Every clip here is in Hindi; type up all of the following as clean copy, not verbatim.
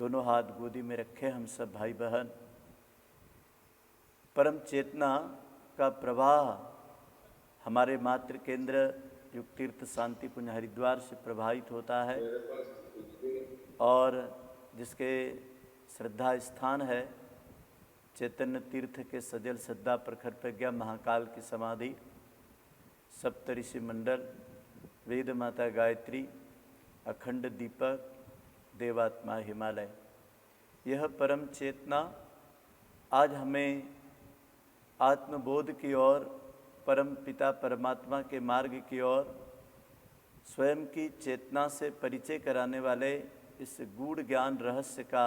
दोनों हाथ गोदी में रखे हम सब भाई बहन परम चेतना का प्रवाह हमारे मातृ केंद्र युग तीर्थ शांति पुंज हरिद्वार से प्रभावित होता है और जिसके श्रद्धा स्थान है चैतन्य तीर्थ के सजल सद्दा प्रखर प्रज्ञा महाकाल की समाधि, सप्त ऋषि मंडल, वेद माता गायत्री, अखंड दीपक, देवात्मा हिमालय। यह परम चेतना आज हमें आत्मबोध की ओर, परम पिता परमात्मा के मार्ग की ओर, स्वयं की चेतना से परिचय कराने वाले इस गूढ़ ज्ञान रहस्य का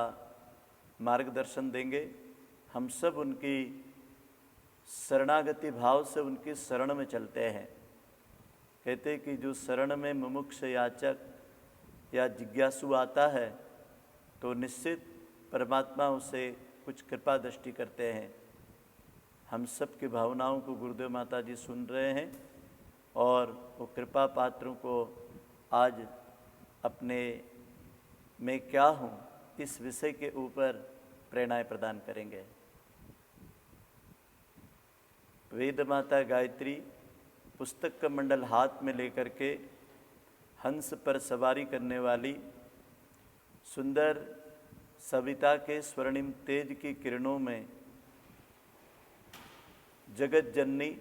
मार्गदर्शन देंगे। हम सब उनकी शरणागति भाव से उनकी शरण में चलते हैं। कहते कि जो शरण में मुमुक्ष याचक या जिज्ञासु आता है तो निश्चित परमात्मा उसे कुछ कृपा दृष्टि करते हैं। हम सब की भावनाओं को गुरुदेव माता जी सुन रहे हैं और वो कृपा पात्रों को आज अपने मैं क्या हूँ इस विषय के ऊपर प्रेरणाएं प्रदान करेंगे। वेद माता गायत्री पुस्तक का मंडल हाथ में लेकर के हंस पर सवारी करने वाली सुंदर सविता के स्वर्णिम तेज की किरणों में जगत जननी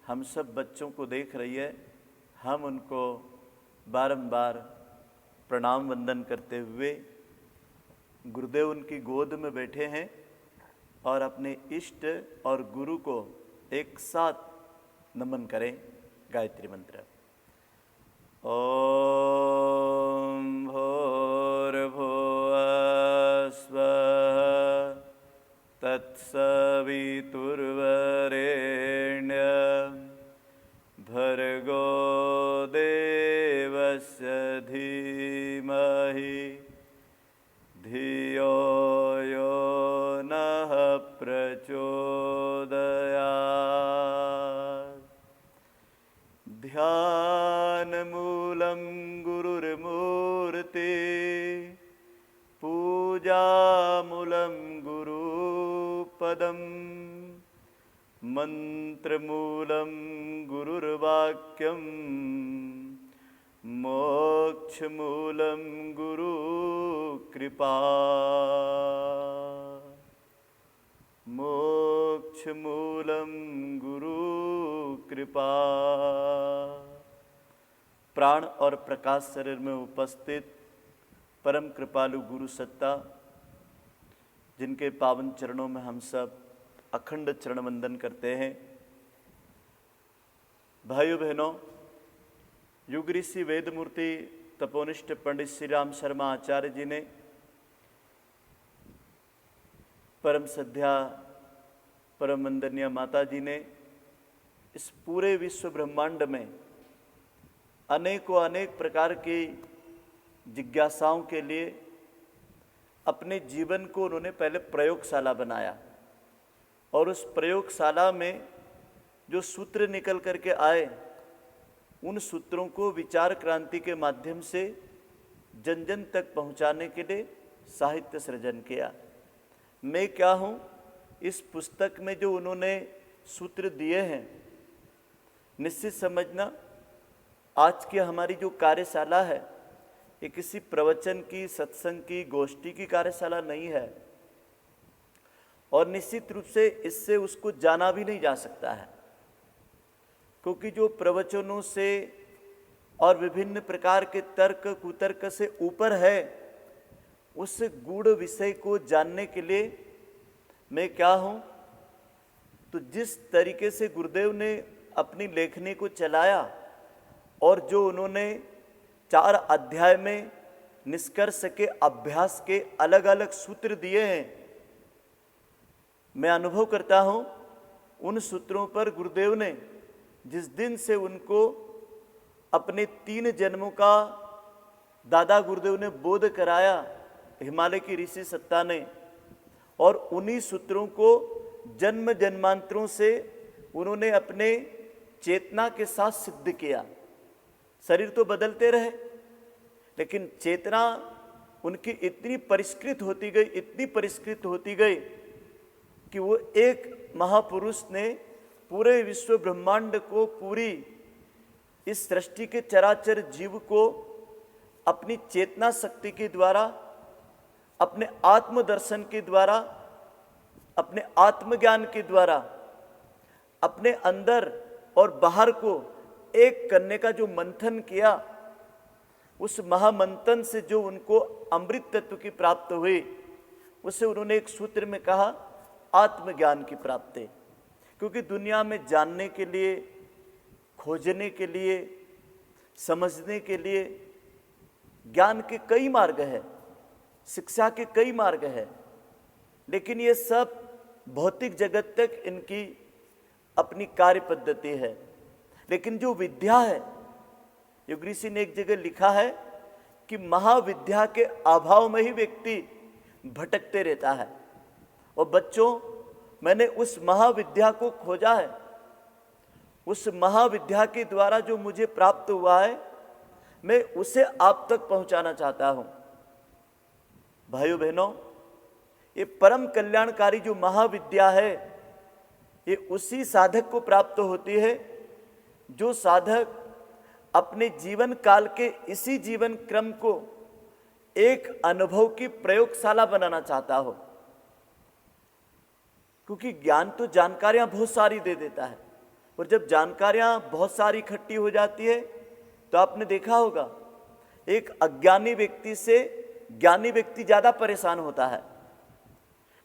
हम सब बच्चों को देख रही है। हम उनको बारंबार प्रणाम वंदन करते हुए गुरुदेव उनकी गोद में बैठे हैं और अपने इष्ट और गुरु को एक साथ नमन करें। गायत्री मंत्र। ओम भूर्भुवः स्वः तत्सवितुर्वरेण्यं भर्गो देवस्य धीमहि धियो यो नः प्रचोदयात्। ध्यानमूलं गुरुर्मूर्ति पूजामूलं गुरुपदम् मंत्रमूलं गुरुर्वाक्यं मोक्षमूलं गुरु कृपा। मोक्षमूलं गुरु कृपा। प्राण और प्रकाश शरीर में उपस्थित परम कृपालु गुरु सत्ता, जिनके पावन चरणों में हम सब अखंड चरण वंदन करते हैं। भाइयों बहनों, युग ऋषि वेद मूर्ति तपोनिष्ठ पंडित श्री राम शर्मा आचार्य जी ने परम सद्या परम वंदनीय माता जी ने इस पूरे विश्व ब्रह्मांड में अनेक प्रकार की जिज्ञासाओं के लिए अपने जीवन को उन्होंने पहले प्रयोगशाला बनाया और उस प्रयोगशाला में जो सूत्र निकल करके आए उन सूत्रों को विचार क्रांति के माध्यम से जन जन तक पहुंचाने के लिए साहित्य सृजन किया। मैं क्या हूं इस पुस्तक में जो उन्होंने सूत्र दिए हैं, निश्चित समझना आज की हमारी जो कार्यशाला है ये किसी प्रवचन की, सत्संग की, गोष्ठी की कार्यशाला नहीं है और निश्चित रूप से इससे उसको जाना भी नहीं जा सकता है, क्योंकि जो प्रवचनों से और विभिन्न प्रकार के तर्क कुतर्क से ऊपर है उस गूढ़ विषय को जानने के लिए मैं क्या हूँ, तो जिस तरीके से गुरुदेव ने अपनी लेखनी को चलाया और जो उन्होंने 4 अध्याय में निष्कर्ष के अभ्यास के अलग अलग सूत्र दिए हैं, मैं अनुभव करता हूँ उन सूत्रों पर गुरुदेव ने जिस दिन से उनको अपने 3 जन्मों का दादा गुरुदेव ने बोध कराया हिमालय की ऋषि सत्ता ने, और उन्हीं सूत्रों को जन्म जन्मांतरों से उन्होंने अपने चेतना के साथ सिद्ध किया। शरीर तो बदलते रहे लेकिन चेतना उनकी इतनी परिष्कृत होती गई, इतनी परिष्कृत होती गई कि वो एक महापुरुष ने पूरे विश्व ब्रह्मांड को, पूरी इस सृष्टि के चराचर जीव को अपनी चेतना शक्ति के द्वारा, अपने आत्मदर्शन के द्वारा, अपने आत्मज्ञान के द्वारा, अपने अंदर और बाहर को एक करने का जो मंथन किया, उस महामंथन से जो उनको अमृत तत्व की प्राप्त हुई, उसे उन्होंने एक सूत्र में कहा आत्मज्ञान की प्राप्ति। क्योंकि दुनिया में जानने के लिए, खोजने के लिए, समझने के लिए ज्ञान के कई मार्ग है, शिक्षा के कई मार्ग है, लेकिन ये सब भौतिक जगत तक इनकी अपनी कार्य पद्धति है। लेकिन जो विद्या है, योग ऋषि ने एक जगह लिखा है कि महाविद्या के अभाव में ही व्यक्ति भटकते रहता है। और बच्चों, मैंने उस महाविद्या को खोजा है, उस महाविद्या के द्वारा जो मुझे प्राप्त हुआ है, मैं उसे आप तक पहुंचाना चाहता हूं। भाइयों बहनों, ये परम कल्याणकारी जो महाविद्या है, ये उसी साधक को प्राप्त होती है जो साधक अपने जीवन काल के इसी जीवन क्रम को एक अनुभव की प्रयोगशाला बनाना चाहता हो। क्योंकि ज्ञान तो जानकारियां बहुत सारी दे देता है, और जब जानकारियां बहुत सारी इकट्ठी हो जाती है तो आपने देखा होगा एक अज्ञानी व्यक्ति से ज्ञानी व्यक्ति ज्यादा परेशान होता है,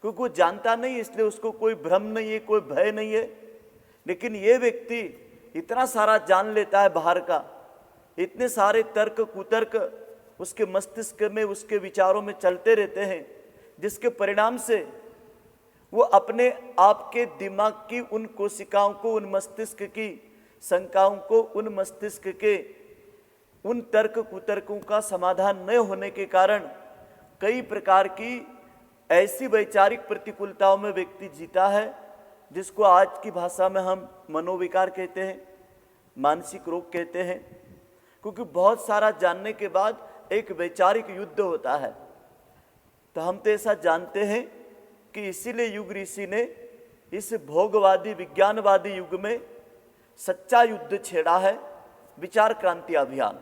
क्योंकि वो जानता नहीं, इसलिए उसको कोई भ्रम नहीं है, कोई भय नहीं है। लेकिन ये व्यक्ति इतना सारा जान लेता है बाहर का, इतने सारे तर्क कुतर्क उसके मस्तिष्क में, उसके विचारों में चलते रहते हैं, जिसके परिणाम से वो अपने आप के दिमाग की उन कोशिकाओं को, उन मस्तिष्क की शंकाओं को, उन मस्तिष्क के उन तर्क कुतर्कों का समाधान न होने के कारण कई प्रकार की ऐसी वैचारिक प्रतिकूलताओं में व्यक्ति जीता है, जिसको आज की भाषा में हम मनोविकार कहते हैं, मानसिक रोग कहते हैं। क्योंकि बहुत सारा जानने के बाद एक वैचारिक युद्ध होता है। तो हम तो ऐसा जानते हैं कि इसीलिए युग ऋषि ने इस भोगवादी विज्ञानवादी युग में सच्चा युद्ध छेड़ा है, विचार क्रांति अभियान।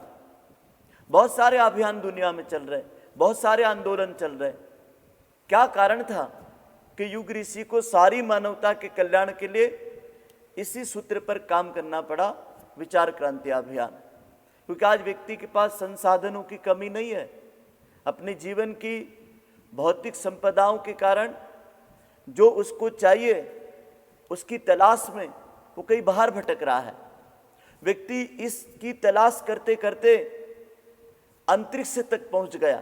बहुत सारे अभियान दुनिया में चल रहे, बहुत सारे आंदोलन चल रहे। क्या कारण था कि युग ऋषि को सारी मानवता के कल्याण के लिए इसी सूत्र पर काम करना पड़ा, विचार क्रांति अभियान। क्योंकि आज व्यक्ति के पास संसाधनों की कमी नहीं है, अपने जीवन की भौतिक संपदाओं के कारण जो उसको चाहिए उसकी तलाश में वो कहीं बाहर भटक रहा है। व्यक्ति इसकी तलाश करते करते अंतरिक्ष तक पहुंच गया,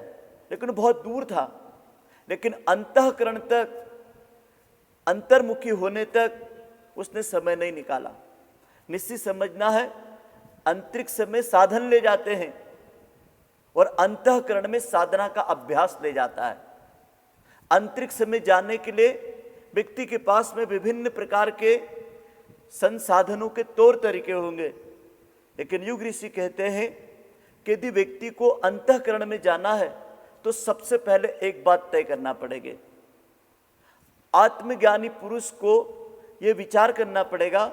लेकिन बहुत दूर था। लेकिन अंतःकरण तक, अंतर्मुखी होने तक उसने समय नहीं निकाला। निश्चित समझना है, अंतरिक्ष में साधन ले जाते हैं और अंतःकरण में साधना का अभ्यास ले जाता है। अंतरिक्ष में जाने के लिए व्यक्ति के पास में विभिन्न प्रकार के संसाधनों के तौर तरीके होंगे, लेकिन युग ऋषि कहते हैं कि यदि व्यक्ति को अंतःकरण में जाना है तो सबसे पहले एक बात तय करना पड़ेगी। आत्मज्ञानी पुरुष को यह विचार करना पड़ेगा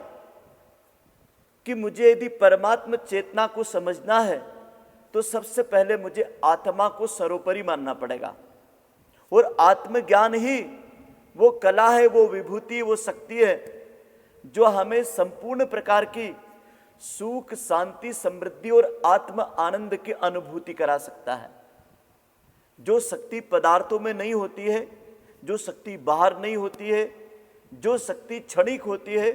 कि मुझे यदि परमात्म चेतना को समझना है तो सबसे पहले मुझे आत्मा को सर्वोपरि मानना पड़ेगा। और आत्मज्ञान ही वो कला है, वो विभूति, वो शक्ति है जो हमें संपूर्ण प्रकार की सुख, शांति, समृद्धि और आत्म आनंद की अनुभूति करा सकता है। जो शक्ति पदार्थों में नहीं होती है, जो शक्ति बाहर नहीं होती है, जो शक्ति क्षणिक होती है,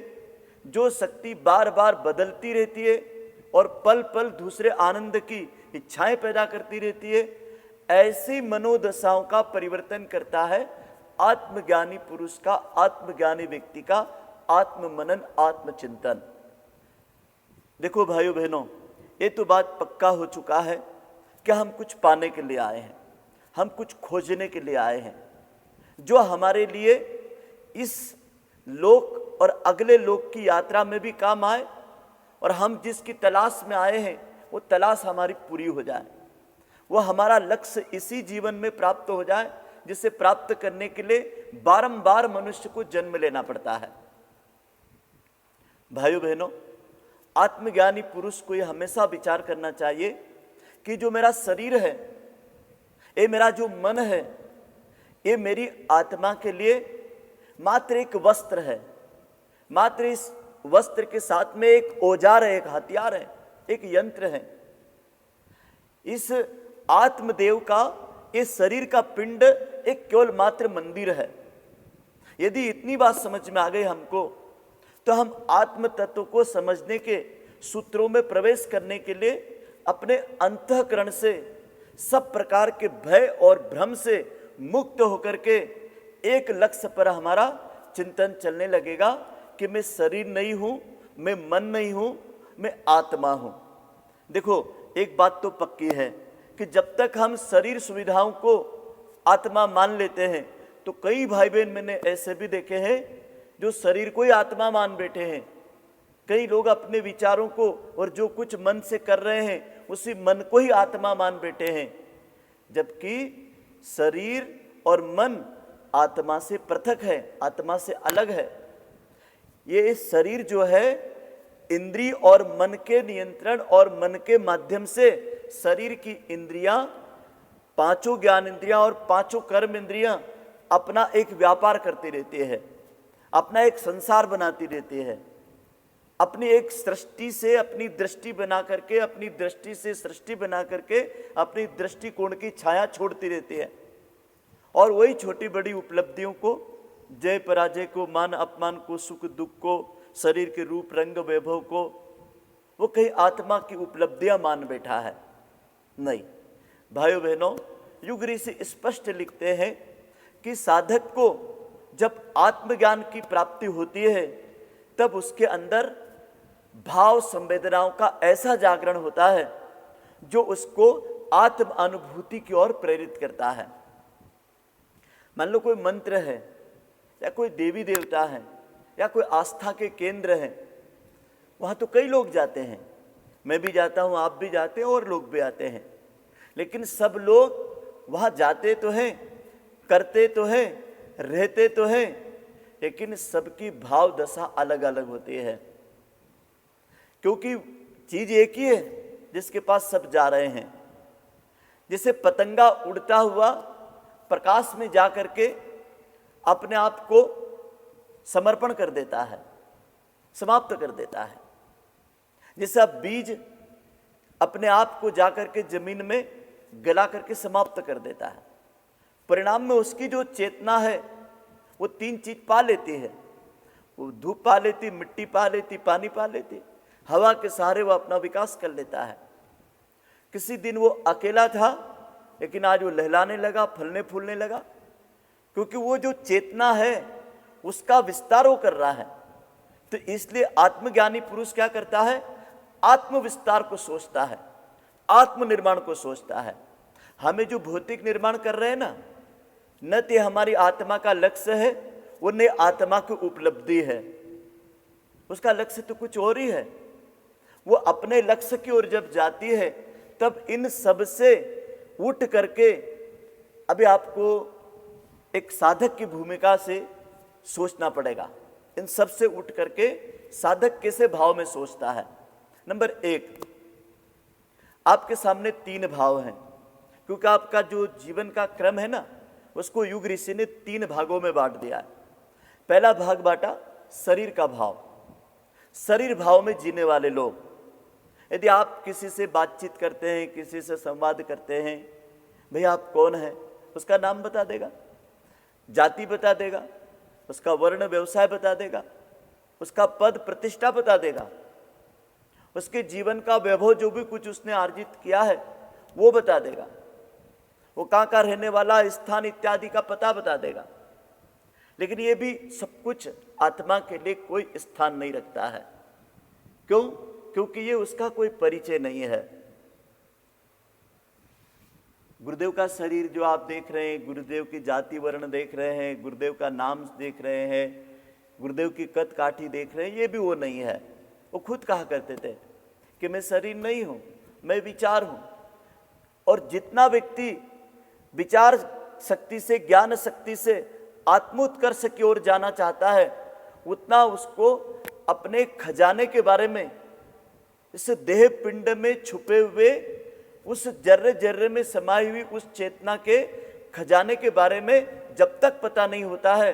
जो शक्ति बार बार बदलती रहती है और पल पल दूसरे आनंद की इच्छाएं पैदा करती रहती है, ऐसी मनोदशाओं का परिवर्तन करता है आत्मज्ञानी पुरुष का, आत्मज्ञानी व्यक्ति का आत्ममनन, आत्मचिंतन। देखो भाइयों बहनों, ये तो बात पक्का हो चुका है कि हम कुछ पाने के लिए आए हैं, हम कुछ खोजने के लिए आए हैं जो हमारे लिए इस लोक और अगले लोक की यात्रा में भी काम आए, और हम जिसकी तलाश में आए हैं वो तलाश हमारी पूरी हो जाए। वो हमारा लक्ष्य इसी जीवन में प्राप्त हो जाए, जिसे प्राप्त करने के लिए बारंबार मनुष्य को जन्म लेना पड़ता है। भाइयों बहनों, आत्मज्ञानी पुरुष को यह हमेशा विचार करना चाहिए कि जो मेरा शरीर है, ये मेरा जो मन है, ये मेरी आत्मा के लिए मात्र एक वस्त्र है। मात्र इस वस्त्र के साथ में एक औजार है, एक हथियार है, एक यंत्र है। इस आत्मदेव का, इस शरीर का पिंड एक केवल मात्र मंदिर है। यदि इतनी बात समझ में आ गई हमको, तो हम आत्म तत्व को समझने के सूत्रों में प्रवेश करने के लिए अपने अंतःकरण से सब प्रकार के भय और भ्रम से मुक्त होकर के एक लक्ष्य पर हमारा चिंतन चलने लगेगा कि मैं शरीर नहीं हूं, मैं मन नहीं हूं, मैं आत्मा हूं। देखो, एक बात तो पक्की है कि जब तक हम शरीर सुविधाओं को आत्मा मान लेते हैं, तो कई भाई बहन मैंने ऐसे भी देखे हैं जो शरीर को ही आत्मा मान बैठे हैं। कई लोग अपने विचारों को और जो कुछ मन से कर रहे हैं उसी मन को ही आत्मा मान बैठे हैं, जबकि शरीर और मन आत्मा से पृथक है, आत्मा से अलग है। ये शरीर जो है इंद्रिय और मन के नियंत्रण और मन के माध्यम से शरीर की इंद्रियां, पांचों ज्ञान इंद्रियां और पांचों कर्म इंद्रियां अपना एक व्यापार करती रहती है, अपना एक संसार बनाती रहती है, अपनी एक सृष्टि से अपनी दृष्टि बना करके, अपनी दृष्टि से सृष्टि बना करके अपनी दृष्टिकोण की छाया छोड़ती रहती है। और वही छोटी बड़ी उपलब्धियों को, जय पराजय को, मान अपमान को, सुख दुख को, शरीर के रूप रंग वैभव को, वो कहीं आत्मा की उपलब्धियां मान बैठा है। नहीं भाइयों बहनों, युग ऋषि स्पष्ट लिखते हैं कि साधक को जब आत्मज्ञान की प्राप्ति होती है, तब उसके अंदर भाव संवेदनाओं का ऐसा जागरण होता है जो उसको आत्म अनुभूति की ओर प्रेरित करता है। मान लो कोई मंत्र है, या कोई देवी देवता है, या कोई आस्था के केंद्र है, वहाँ तो कई लोग जाते हैं, मैं भी जाता हूँ, आप भी जाते हैं और लोग भी आते हैं। लेकिन सब लोग वहाँ जाते तो हैं, करते तो हैं, रहते तो हैं, लेकिन सबकी भाव दशा अलग अलग होती है। क्योंकि चीज एक ही है जिसके पास सब जा रहे हैं। जैसे पतंगा उड़ता हुआ प्रकाश में जा करके अपने आप को समर्पण कर देता है, समाप्त कर देता है। जैसा बीज अपने आप को जाकर के जमीन में गला करके समाप्त कर देता है, परिणाम में उसकी जो चेतना है वो तीन चीज पा लेती है। वो धूप पा लेती, मिट्टी पा लेती, पानी पा लेती, हवा के सहारे वो अपना विकास कर लेता है। किसी दिन वो अकेला था, लेकिन आज वो लहलाने लगा, फलने फूलने लगा, क्योंकि वो जो चेतना है उसका विस्तार वो कर रहा है। तो इसलिए आत्मज्ञानी पुरुष क्या करता है? आत्म विस्तार को सोचता है, आत्म निर्माण को सोचता है। हमें जो भौतिक निर्माण कर रहे हैं ना, न तो हमारी आत्मा का लक्ष्य है, वो न आत्मा की उपलब्धि है, उसका लक्ष्य तो कुछ और ही है। वो अपने लक्ष्य की ओर जब जाती है, तब इन सब से उठ करके, अभी आपको एक साधक की भूमिका से सोचना पड़ेगा। इन सब से उठ करके साधक कैसे भाव में सोचता है। नंबर एक, आपके सामने तीन भाव हैं, क्योंकि आपका जो जीवन का क्रम है ना, उसको युग ऋषि ने तीन भागों में बांट दिया है। पहला भाग बांटा शरीर का भाव। शरीर भाव में जीने वाले लोग, यदि आप किसी से बातचीत करते हैं, किसी से संवाद करते हैं, भैया आप कौन हैं, उसका नाम बता देगा, जाति बता देगा, उसका वर्ण व्यवसाय बता देगा, उसका पद प्रतिष्ठा बता देगा, उसके जीवन का वैभव जो भी कुछ उसने अर्जित किया है वो बता देगा, वो कहाँ का रहने वाला, स्थान इत्यादि का पता बता देगा। लेकिन ये भी सब कुछ आत्मा के लिए कोई स्थान नहीं रखता है। क्यों? क्योंकि ये उसका कोई परिचय नहीं है। गुरुदेव का शरीर जो आप देख रहे हैं, गुरुदेव की जाति वर्ण देख रहे हैं, गुरुदेव का नाम देख रहे हैं, गुरुदेव की कद काठी देख रहे हैं, ये भी वो नहीं है। वो खुद कहा करते थे कि मैं शरीर नहीं हूं, मैं विचार हूं। और जितना व्यक्ति विचार शक्ति से, ज्ञान शक्ति से आत्मोत्कर्ष की ओर जाना चाहता है, उतना उसको अपने खजाने के बारे में, इस देह पिंड में छुपे हुए उस जर्रे जर्रे में समाई हुई उस चेतना के खजाने के बारे में जब तक पता नहीं होता है,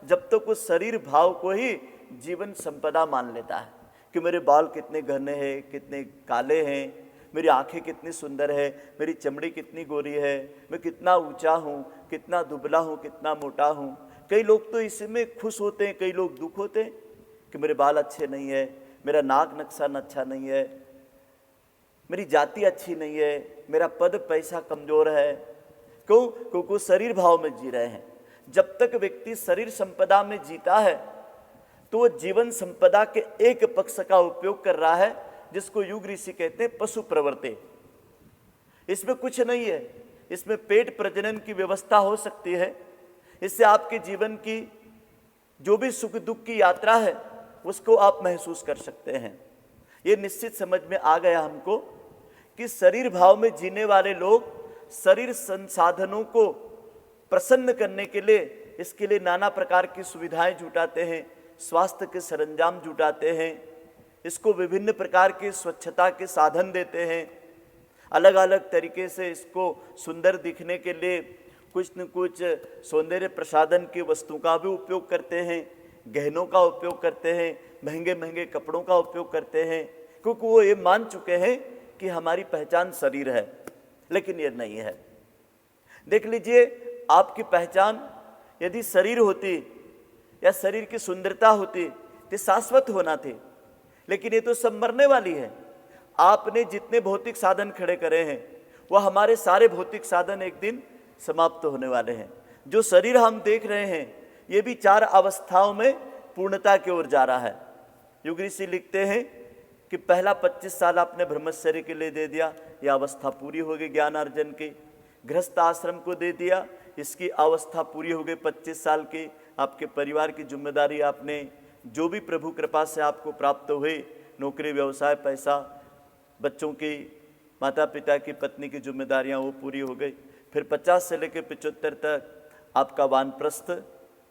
जब तक उस शरीर भाव को ही जीवन संपदा मान लेता है कि मेरे बाल कितने घने हैं, कितने काले हैं, मेरी आंखें कितनी सुंदर है, मेरी चमड़ी कितनी गोरी है, मैं कितना ऊंचा हूँ, कितना दुबला हूँ, कितना मोटा हूँ। कई लोग तो इसमें खुश होते हैं, कई लोग दुख होते हैं कि मेरे बाल अच्छे नहीं है, मेरा नाक नक्शा अच्छा नहीं है, मेरी जाति अच्छी नहीं है, मेरा पद पैसा कमजोर है। क्यों? क्योंकि शरीर भाव में जी रहे हैं। जब तक व्यक्ति शरीर संपदा में जीता है तो वो जीवन संपदा के एक पक्ष का उपयोग कर रहा है, जिसको युग ऋषि कहते हैं पशु प्रवृत्ति। इसमें कुछ नहीं है, इसमें पेट प्रजनन की व्यवस्था हो सकती है, इससे आपके जीवन की जो भी सुख दुख की यात्रा है उसको आप महसूस कर सकते हैं। ये निश्चित समझ में आ गया हमको कि शरीर भाव में जीने वाले लोग शरीर संसाधनों को प्रसन्न करने के लिए, इसके लिए नाना प्रकार की सुविधाएं जुटाते हैं, स्वास्थ्य के सरंजाम जुटाते हैं, इसको विभिन्न प्रकार के स्वच्छता के साधन देते हैं, अलग अलग तरीके से इसको सुंदर दिखने के लिए कुछ न कुछ सौंदर्य प्रसाधन की वस्तु का भी उपयोग करते हैं, गहनों का उपयोग करते हैं, महंगे महंगे कपड़ों का उपयोग करते हैं, क्योंकि वो ये मान चुके हैं कि हमारी पहचान शरीर है। लेकिन ये नहीं है। देख लीजिए, आपकी पहचान यदि शरीर होती या शरीर की सुंदरता होती तो शाश्वत होना थी, लेकिन ये तो सब मरने वाली है। आपने जितने भौतिक साधन खड़े करे हैं वह हमारे सारे भौतिक साधन एक दिन समाप्त होने वाले हैं। जो शरीर हम देख रहे हैं ये भी 4 अवस्थाओं में पूर्णता की ओर जा रहा है। युग ऋषि लिखते हैं कि पहला 25 साल आपने ब्रह्मचर्य के लिए दे दिया, यह अवस्था पूरी हो गई ज्ञान अर्जन की। गृहस्थ आश्रम को दे दिया, इसकी अवस्था पूरी हो गई 25 साल की। आपके परिवार की जिम्मेदारी, आपने जो भी प्रभु कृपा से आपको प्राप्त हुए, नौकरी, व्यवसाय, पैसा, बच्चों की, माता पिता की, पत्नी की जिम्मेदारियां, वो पूरी हो गई। फिर 50 से लेकर 75 तक आपका वानप्रस्थ,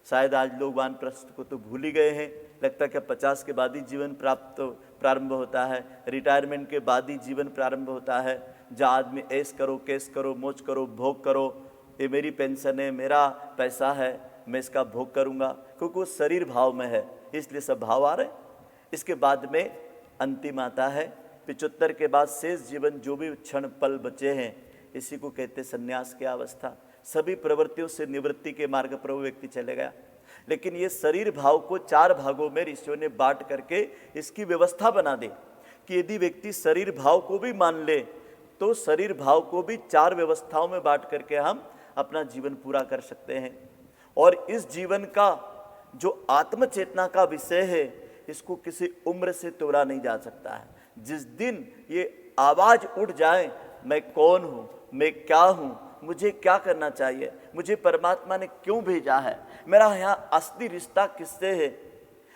शायद आज लोग वानप्रस्थ को तो भूल ही गए हैं, लगता है कि 50 के बाद ही जीवन प्रारंभ होता है, रिटायरमेंट के बाद ही जीवन प्रारंभ होता है, जहाँ आदमी ऐश करो, कैश करो, मौज करो, भोग करो, ये मेरी पेंशन है, मेरा पैसा है, मैं इसका भोग करूँगा, क्योंकि वो शरीर भाव में है, इसलिए सब भाव आ रहे। इसके बाद में अंतिम आता है 75 के बाद शेष जीवन जो भी क्षण पल बचे हैं, इसी को कहते संन्यास की अवस्था। सभी प्रवृत्तियों से निवृत्ति के मार्ग पर वो व्यक्ति चले गया। लेकिन ये शरीर भाव को 4 भागों में ऋषियों ने बांट करके इसकी व्यवस्था बना दी कि यदि व्यक्ति शरीर भाव को भी मान ले तो शरीर भाव को भी 4 व्यवस्थाओं में बांट करके हम अपना जीवन पूरा कर सकते हैं। और इस जीवन का जो आत्म चेतना का विषय है, इसको किसी उम्र से तोड़ा नहीं जा सकता है। जिस दिन ये आवाज उठ जाए, मैं कौन हूँ, मैं क्या हूँ, मुझे क्या करना चाहिए, मुझे परमात्मा ने क्यों भेजा है, मेरा यहाँ असली रिश्ता किससे है,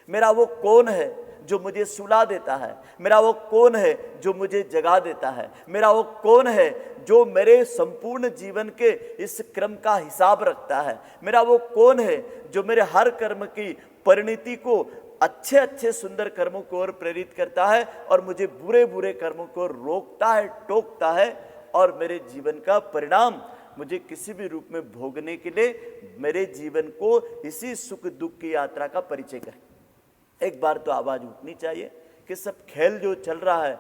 मेरा वो कौन है जो मुझे सुला देता है, मेरा वो कौन है जो मुझे जगा देता है, मेरा वो कौन है जो मेरे संपूर्ण जीवन के इस क्रम का हिसाब रखता है, मेरा वो कौन है जो मेरे हर कर्म की परिणति को अच्छे अच्छे सुंदर कर्मों को ओर प्रेरित करता है और मुझे बुरे बुरे कर्मों को रोकता है, टोकता है और मेरे जीवन का परिणाम मुझे किसी भी रूप में भोगने के लिए मेरे जीवन को इसी सुख दुख की यात्रा का परिचय करे। एक बार तो आवाज उठनी चाहिए कि सब खेल जो चल रहा है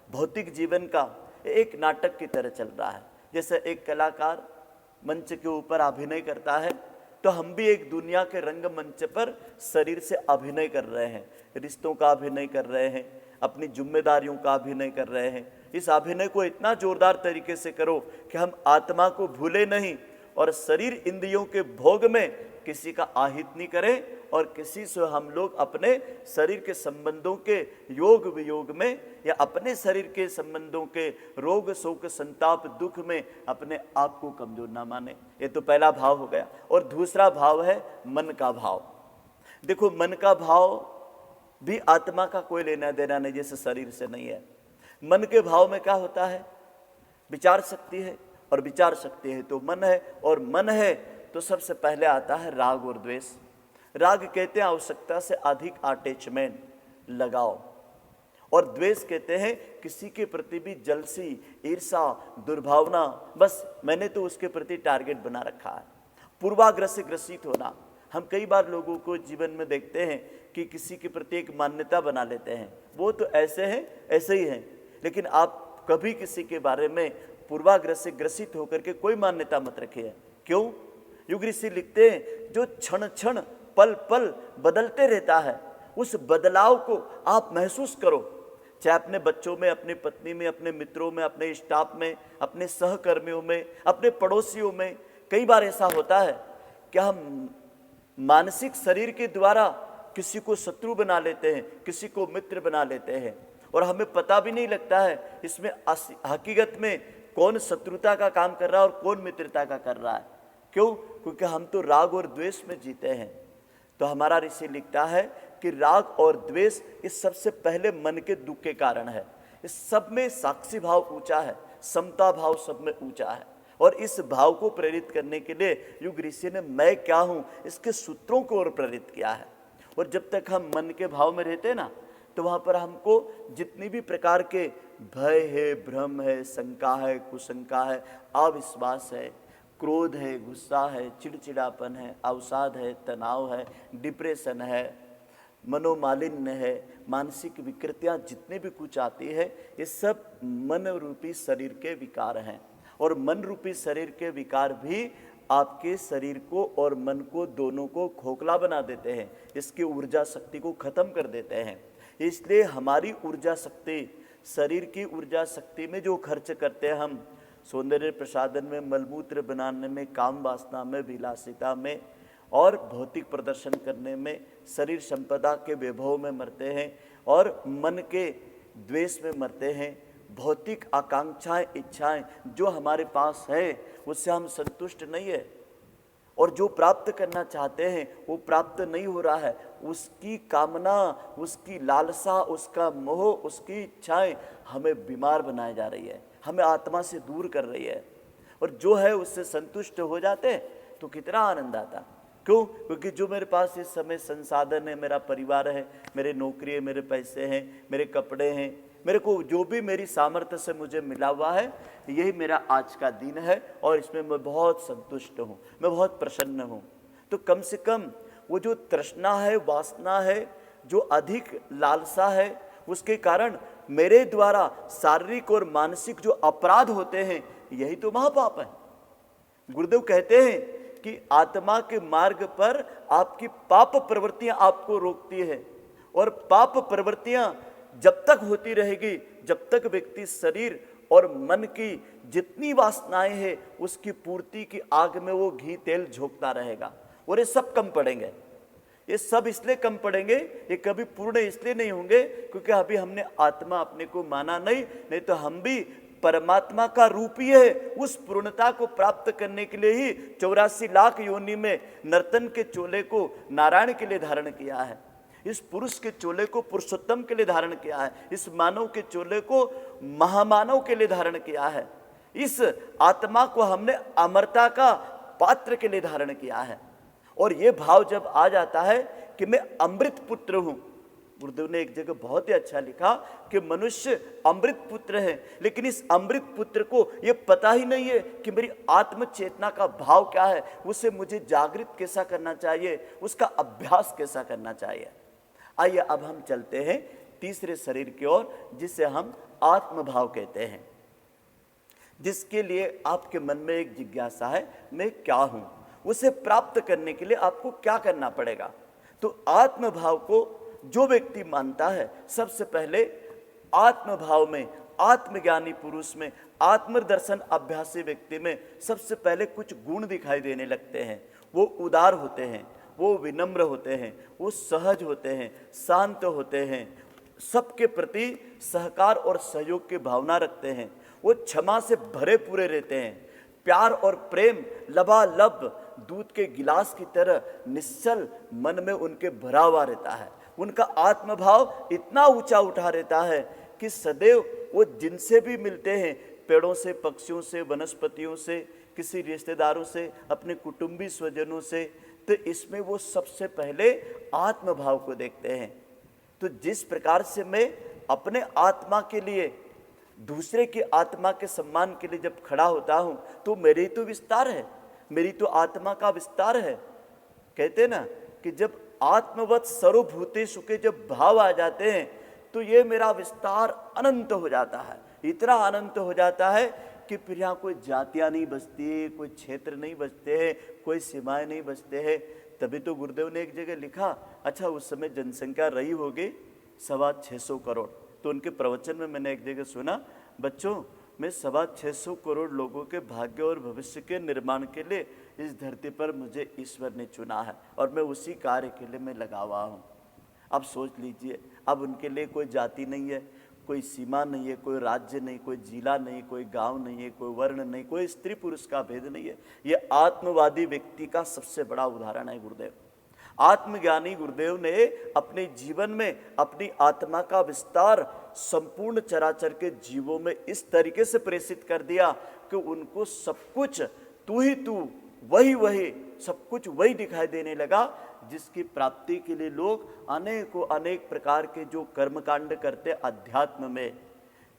भौतिक जीवन का, एक नाटक की तरह चल रहा है। जैसे एक कलाकार मंच के ऊपर अभिनय करता है, तो हम भी एक दुनिया के रंगमंच पर शरीर से अभिनय कर रहे हैं, रिश्तों का अभिनय कर रहे हैं, अपनी जिम्मेदारियों का अभिनय कर रहे हैं। इस अभिनय को इतना जोरदार तरीके से करो कि हम आत्मा को भूले नहीं और शरीर इंद्रियों के भोग में किसी का आहित नहीं करें और किसी से हम लोग अपने शरीर के संबंधों के योग वियोग में या अपने शरीर के संबंधों के रोग शोक संताप दुख में अपने आप को कमजोर ना माने। ये तो पहला भाव हो गया। और दूसरा भाव है मन का भाव। देखो, मन का भाव भी आत्मा का कोई लेना देना नहीं, जैसे शरीर से नहीं है। मन के भाव में क्या होता है, विचार शक्ति है, और विचार शक्ति है तो मन है, और मन है तो सबसे पहले आता है राग और द्वेष। राग कहते हैं आवश्यकता से अधिक अटैचमेंट, लगाव, और द्वेष कहते हैं किसी के प्रति भी जलसी, ईर्षा, दुर्भावना, बस मैंने तो उसके प्रति टारगेट बना रखा है। पूर्वाग्रह से ग्रसित होना। हम कई बार लोगों को जीवन में देखते हैं कि किसी के प्रति एक मान्यता बना लेते हैं, वो तो ऐसे हैं, ऐसे ही हैं, लेकिन आप कभी किसी के बारे में पूर्वाग्रह से ग्रसित होकर के कोई मान्यता मत रखिए। क्यों? युग ऋषि लिखते हैं जो क्षण क्षण पल पल बदलते रहता है, उस बदलाव को आप महसूस करो, चाहे अपने बच्चों में, अपनी पत्नी में, अपने मित्रों में, अपने स्टाफ में, अपने सहकर्मियों में, अपने पड़ोसियों में। कई बार ऐसा होता है कि हम मानसिक शरीर के द्वारा किसी को शत्रु बना लेते हैं, किसी को मित्र बना लेते हैं, और हमें पता भी नहीं लगता है इसमें हकीकत में कौन शत्रुता का काम कर रहा है और कौन मित्रता का कर रहा है। क्यों? क्योंकि हम तो राग और द्वेष में जीते हैं। तो हमारा ऋषि लिखता है कि राग और द्वेष इस सबसे पहले मन के दुख के कारण है। इस सब में साक्षी भाव ऊंचा है, समता भाव सब में ऊंचा है, और इस भाव को प्रेरित करने के लिए युग ऋषि ने मैं क्या हूं इसके सूत्रों को और प्रेरित किया है। और जब तक हम मन के भाव में रहते हैं ना, तो वहां पर हमको जितनी भी प्रकार के भय है, भ्रम है, शंका है, कुशंका है, अविश्वास है, क्रोध है, गुस्सा है, चिड़चिड़ापन है, अवसाद है, तनाव है, डिप्रेशन है, मनोमालिन्य है, मानसिक विकृतियां जितने भी कुछ आती है, ये सब मन रूपी शरीर के विकार हैं। और मन रूपी शरीर के विकार भी आपके शरीर को और मन को दोनों को खोखला बना देते हैं, इसकी ऊर्जा शक्ति को खत्म कर देते हैं। इसलिए हमारी ऊर्जा शक्ति, शरीर की ऊर्जा शक्ति में जो खर्च करते हैं हम, सौंदर्य प्रसाधन में, मलमूत्र बनाने में, काम वासना में, विलासिता में और भौतिक प्रदर्शन करने में, शरीर संपदा के वैभव में मरते हैं और मन के द्वेष में मरते हैं। भौतिक आकांक्षाएं, इच्छाएं जो हमारे पास है उससे हम संतुष्ट नहीं है, और जो प्राप्त करना चाहते हैं वो प्राप्त नहीं हो रहा है। उसकी कामना, उसकी लालसा, उसका मोह, उसकी इच्छाएं हमें बीमार बनाए जा रही है, हमें आत्मा से दूर कर रही है। और जो है उससे संतुष्ट हो जाते तो कितना आनंद आता। क्यों? क्योंकि जो मेरे पास इस समय संसाधन है, मेरा परिवार है, मेरे नौकरी है, मेरे पैसे हैं, मेरे कपड़े हैं, मेरे को जो भी मेरी सामर्थ्य से मुझे मिला हुआ है, यही मेरा आज का दिन है और इसमें मैं बहुत संतुष्ट हूँ, मैं बहुत प्रसन्न हूँ। तो कम से कम वो जो तृष्णा है, वासना है, जो अधिक लालसा है, उसके कारण मेरे द्वारा शारीरिक और मानसिक जो अपराध होते हैं, यही तो महापाप है। गुरुदेव कहते हैं कि आत्मा के मार्ग पर आपकी पाप प्रवृत्तियां आपको रोकती है, और पाप प्रवृत्तियां जब तक होती रहेगी, जब तक व्यक्ति शरीर और मन की जितनी वासनाएं हैं उसकी पूर्ति की आग में वो घी तेल झोंकता रहेगा, और ये सब कम पड़ेंगे। ये सब इसलिए कम पड़ेंगे, ये कभी पूर्ण इसलिए नहीं होंगे क्योंकि अभी हमने आत्मा अपने को माना नहीं तो हम भी परमात्मा का रूप ही है। उस पूर्णता को प्राप्त करने के लिए ही 84 लाख योनि में नर्तन के चोले को नारायण के लिए धारण किया है, इस पुरुष के चोले को पुरुषोत्तम के लिए धारण किया है, इस मानव के चोले को महामानव के लिए धारण किया है, इस आत्मा को हमने अमरता का पात्र के लिए धारण किया है। और ये भाव जब आ जाता है कि मैं अमृत पुत्र हूं, गुरुदेव ने एक जगह बहुत ही अच्छा लिखा कि मनुष्य अमृत पुत्र है, लेकिन इस अमृत पुत्र को ये पता ही नहीं है कि मेरी आत्म चेतना का भाव क्या है, उसे मुझे जागृत कैसा करना चाहिए, उसका अभ्यास कैसा करना चाहिए। आइए अब हम चलते हैं तीसरे शरीर की ओर, जिसे हम आत्म भाव कहते हैं, जिसके लिए आपके मन में एक जिज्ञासा है, मैं क्या हूं, उसे प्राप्त करने के लिए आपको क्या करना पड़ेगा। तो आत्म भाव को जो व्यक्ति मानता है, सबसे पहले आत्म भाव में, आत्मज्ञानी पुरुष में, आत्मदर्शन अभ्यासी व्यक्ति में सबसे पहले कुछ गुण दिखाई देने लगते हैं। वो उदार होते हैं, वो विनम्र होते हैं, वो सहज होते हैं, शांत होते हैं, सबके प्रति सहकार और सहयोग की भावना रखते हैं, वो क्षमा से भरे पूरे रहते हैं, प्यार और प्रेम लबालब दूध के गिलास की तरह निश्चल मन में उनके भरा हुआ रहता है। उनका आत्मभाव इतना ऊंचा उठा रहता है कि सदैव वो जिनसे भी मिलते हैं पेड़ों से, पक्षियों से, वनस्पतियों से, किसी रिश्तेदारों से, अपने कुटुंबी स्वजनों से, तो इसमें वो सबसे पहले आत्मभाव को देखते हैं। तो जिस प्रकार से मैं अपने आत्मा के लिए, दूसरे की आत्मा के सम्मान के लिए जब खड़ा होता हूं, तो मेरी तो विस्तार है, मेरी तो आत्मा का विस्तार है। कहते ना कि जब आत्मवत सर्वभूतेषु के जब भाव आ जाते हैं, तो ये मेरा विस्तार अनंत हो जाता है, इतना अनंत हो जाता है कि फिर यहाँ कोई जातियाँ नहीं बचती, कोई क्षेत्र नहीं बचते हैं, कोई सीमाएं नहीं बचते हैं। तभी तो गुरुदेव ने एक जगह लिखा, अच्छा उस समय जनसंख्या रही होगी 625 करोड़। तो उनके प्रवचन में मैंने एक जगह सुना, बच्चों मैं 625 करोड़ लोगों के भाग्य और भविष्य के निर्माण के लिए इस धरती पर मुझे ईश्वर ने चुना है, और मैं उसी कार्य के लिए मैं लगा हुआ हूँ। अब सोच लीजिए, अब उनके लिए कोई जाति नहीं है, कोई सीमा नहीं है, कोई राज्य नहीं, कोई जिला नहीं, कोई गांव नहीं है, कोई वर्ण नहीं, कोई स्त्री पुरुष का भेद नहीं है। ये आत्मवादी व्यक्ति का सबसे बड़ा उदाहरण है गुरुदेव। आत्मज्ञानी गुरुदेव ने अपने जीवन में अपनी आत्मा का विस्तार संपूर्ण चराचर के जीवों में इस तरीके से प्रेषित कर दिया कि उनको सब कुछ तू ही तू, वही वही, सब कुछ वही दिखाई देने लगा, जिसकी प्राप्ति के लिए लोग अनेक प्रकार के जो कर्मकांड करते अध्यात्म में,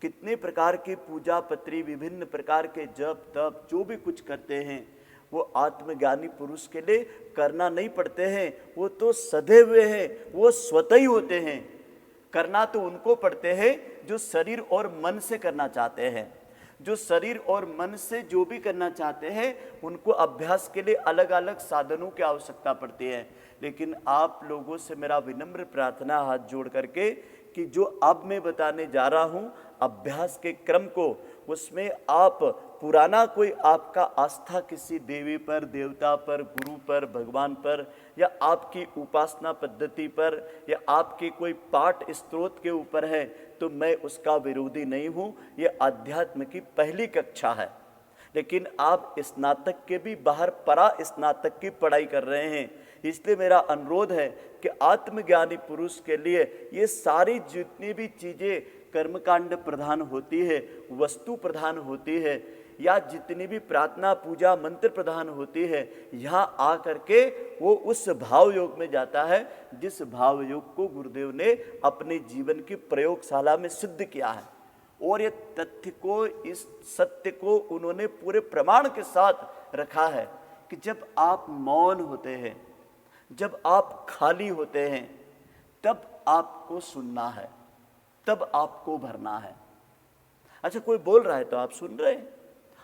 कितने प्रकार की पूजा पत्री, विभिन्न प्रकार के जप तप जो भी कुछ करते हैं, वो आत्मज्ञानी पुरुष के लिए करना नहीं पड़ते हैं, वो तो सधे हुए हैं, वो स्वतः ही होते हैं। करना तो उनको पड़ते हैं जो शरीर और मन से करना चाहते हैं। जो शरीर और मन से जो भी करना चाहते हैं, उनको अभ्यास के लिए अलग अलग साधनों की आवश्यकता पड़ती है। लेकिन आप लोगों से मेरा विनम्र प्रार्थना हाथ जोड़ करके कि जो अब मैं बताने जा रहा हूं अभ्यास के क्रम को, उसमें आप पुराना कोई आपका आस्था किसी देवी पर, देवता पर, गुरु पर, भगवान पर, या आपकी उपासना पद्धति पर, या आपके कोई पाठ स्त्रोत के ऊपर है, तो मैं उसका विरोधी नहीं हूं। ये अध्यात्म की पहली कक्षा है, लेकिन आप स्नातक के भी बाहर परा स्नातक की पढ़ाई कर रहे हैं। इसलिए मेरा अनुरोध है कि आत्मज्ञानी पुरुष के लिए ये सारी जितनी भी चीज़ें कर्मकांड प्रधान होती है, वस्तु प्रधान होती है, या जितनी भी प्रार्थना पूजा मंत्र प्रधान होती है, यहाँ आ करके वो उस भाव योग में जाता है जिस भाव योग को गुरुदेव ने अपने जीवन की प्रयोगशाला में सिद्ध किया है। और ये तथ्य को, इस सत्य को उन्होंने पूरे प्रमाण के साथ रखा है कि जब आप मौन होते हैं, जब आप खाली होते हैं, तब आपको सुनना है, तब आपको भरना है। अच्छा कोई बोल रहा है तो आप सुन रहे हैं,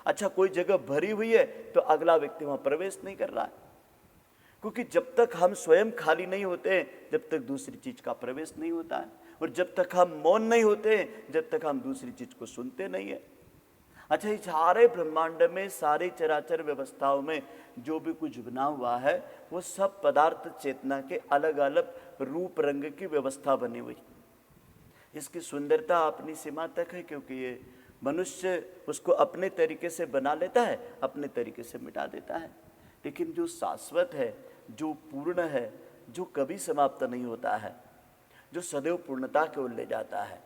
अच्छा कोई जगह भरी हुई है तो अगला व्यक्ति वहां प्रवेश नहीं कर रहा है, क्योंकि जब तक हम स्वयं खाली नहीं होते हैं, जब तक दूसरी चीज का प्रवेश नहीं होता है, और जब तक हम मौन नहीं होते हैं, जब तक हम दूसरी चीज को सुनते नहीं है। अच्छा इस सारे ब्रह्मांड में, सारे चराचर व्यवस्थाओं में जो भी कुछ बना हुआ है, वो सब पदार्थ चेतना के अलग अलग रूप रंग की व्यवस्था बनी हुई। इसकी सुंदरता अपनी सीमा तक है, क्योंकि ये मनुष्य उसको अपने तरीके से बना लेता है, अपने तरीके से मिटा देता है। लेकिन जो शाश्वत है, जो पूर्ण है, जो कभी समाप्त नहीं होता है, जो सदैव पूर्णता की ओर ले जाता है,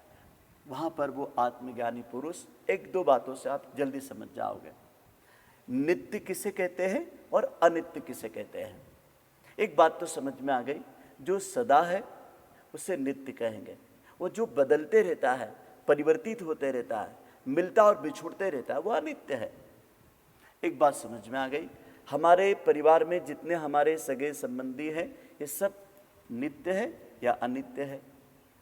वहाँ पर वो आत्मज्ञानी पुरुष, एक दो बातों से आप जल्दी समझ जाओगे। नित्य किसे कहते हैं और अनित्य किसे कहते हैं। एक बात तो समझ में आ गई, जो सदा है उसे नित्य कहेंगे, वो जो बदलते रहता है, परिवर्तित होते रहता है, मिलता और बिछुड़ते रहता है, वो अनित्य है। एक बात समझ में आ गई, हमारे परिवार में जितने हमारे सगे संबंधी हैं, ये सब नित्य है या अनित्य है?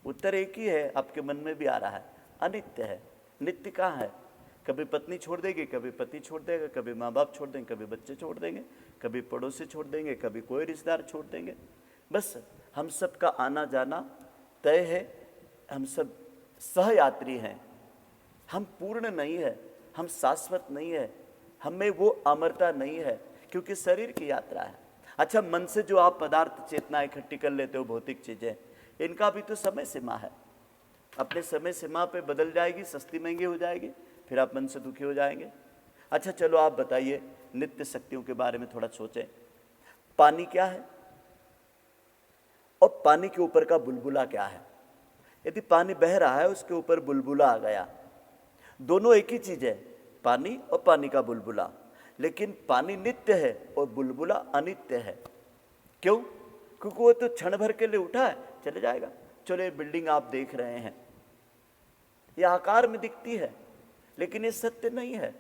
उत्तर एक ही है, आपके मन में भी आ रहा है, अनित्य है। नित्य कहाँ है? कभी पत्नी छोड़ देगी, कभी पति छोड़ देगा, कभी माँ बाप छोड़ देंगे, कभी बच्चे छोड़ देंगे, कभी पड़ोसी छोड़ देंगे, कभी कोई रिश्तेदार छोड़ देंगे। बस हम सब का आना जाना तय है, हम सब सहयात्री हैं। हम पूर्ण नहीं है, हम शाश्वत नहीं है, हमें वो अमरता नहीं है, क्योंकि शरीर की यात्रा है। अच्छा मन से जो आप पदार्थ चेतना इकट्ठी कर लेते हो, भौतिक चीजें, इनका भी तो समय सीमा है। अपने समय सीमा पे बदल जाएगी, सस्ती महंगी हो जाएगी, फिर आप मन से दुखी हो जाएंगे। अच्छा चलो आप बताइए, नित्य शक्तियों के बारे में थोड़ा सोचें। पानी क्या है और पानी के ऊपर का बुलबुला क्या है? यदि पानी बह रहा है, उसके ऊपर बुलबुला आ गया, दोनों एक ही चीज है, पानी और पानी का बुलबुला। लेकिन पानी नित्य है और बुलबुला अनित्य है। क्यों? क्योंकि वो तो क्षण भर के लिए उठा है, चले जाएगा। चलो, ये बिल्डिंग आप देख रहे हैं, ये आकार में दिखती है, लेकिन ये सत्य नहीं है।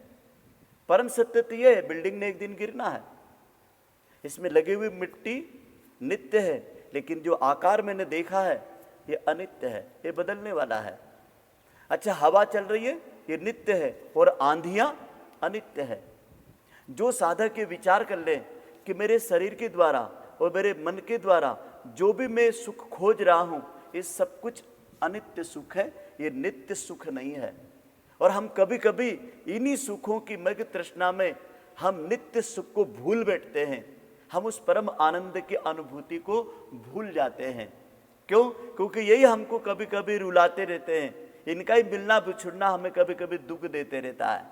परम सत्य तो ये है, बिल्डिंग ने एक दिन गिरना है। इसमें लगी हुई मिट्टी नित्य है, लेकिन जो आकार मैंने देखा है ये अनित्य है, ये बदलने वाला है। अच्छा, हवा चल रही है, ये नित्य है, और आंधियां अनित्य है। जो साधक ये विचार कर ले कि मेरे शरीर के द्वारा और मेरे मन के द्वारा जो भी मैं सुख खोज रहा हूं, ये सब कुछ अनित्य सुख है, ये नित्य सुख नहीं है। और हम कभी कभी इन्हीं सुखों की मग तृष्णा में हम नित्य सुख को भूल बैठते हैं। हम उस परम आनंद की अनुभूति को भूल जाते हैं। क्यों? क्योंकि यही हमको कभी कभी रुलाते रहते हैं, इनका ही मिलना बिछुड़ना हमें कभी कभी दुख देते रहता है।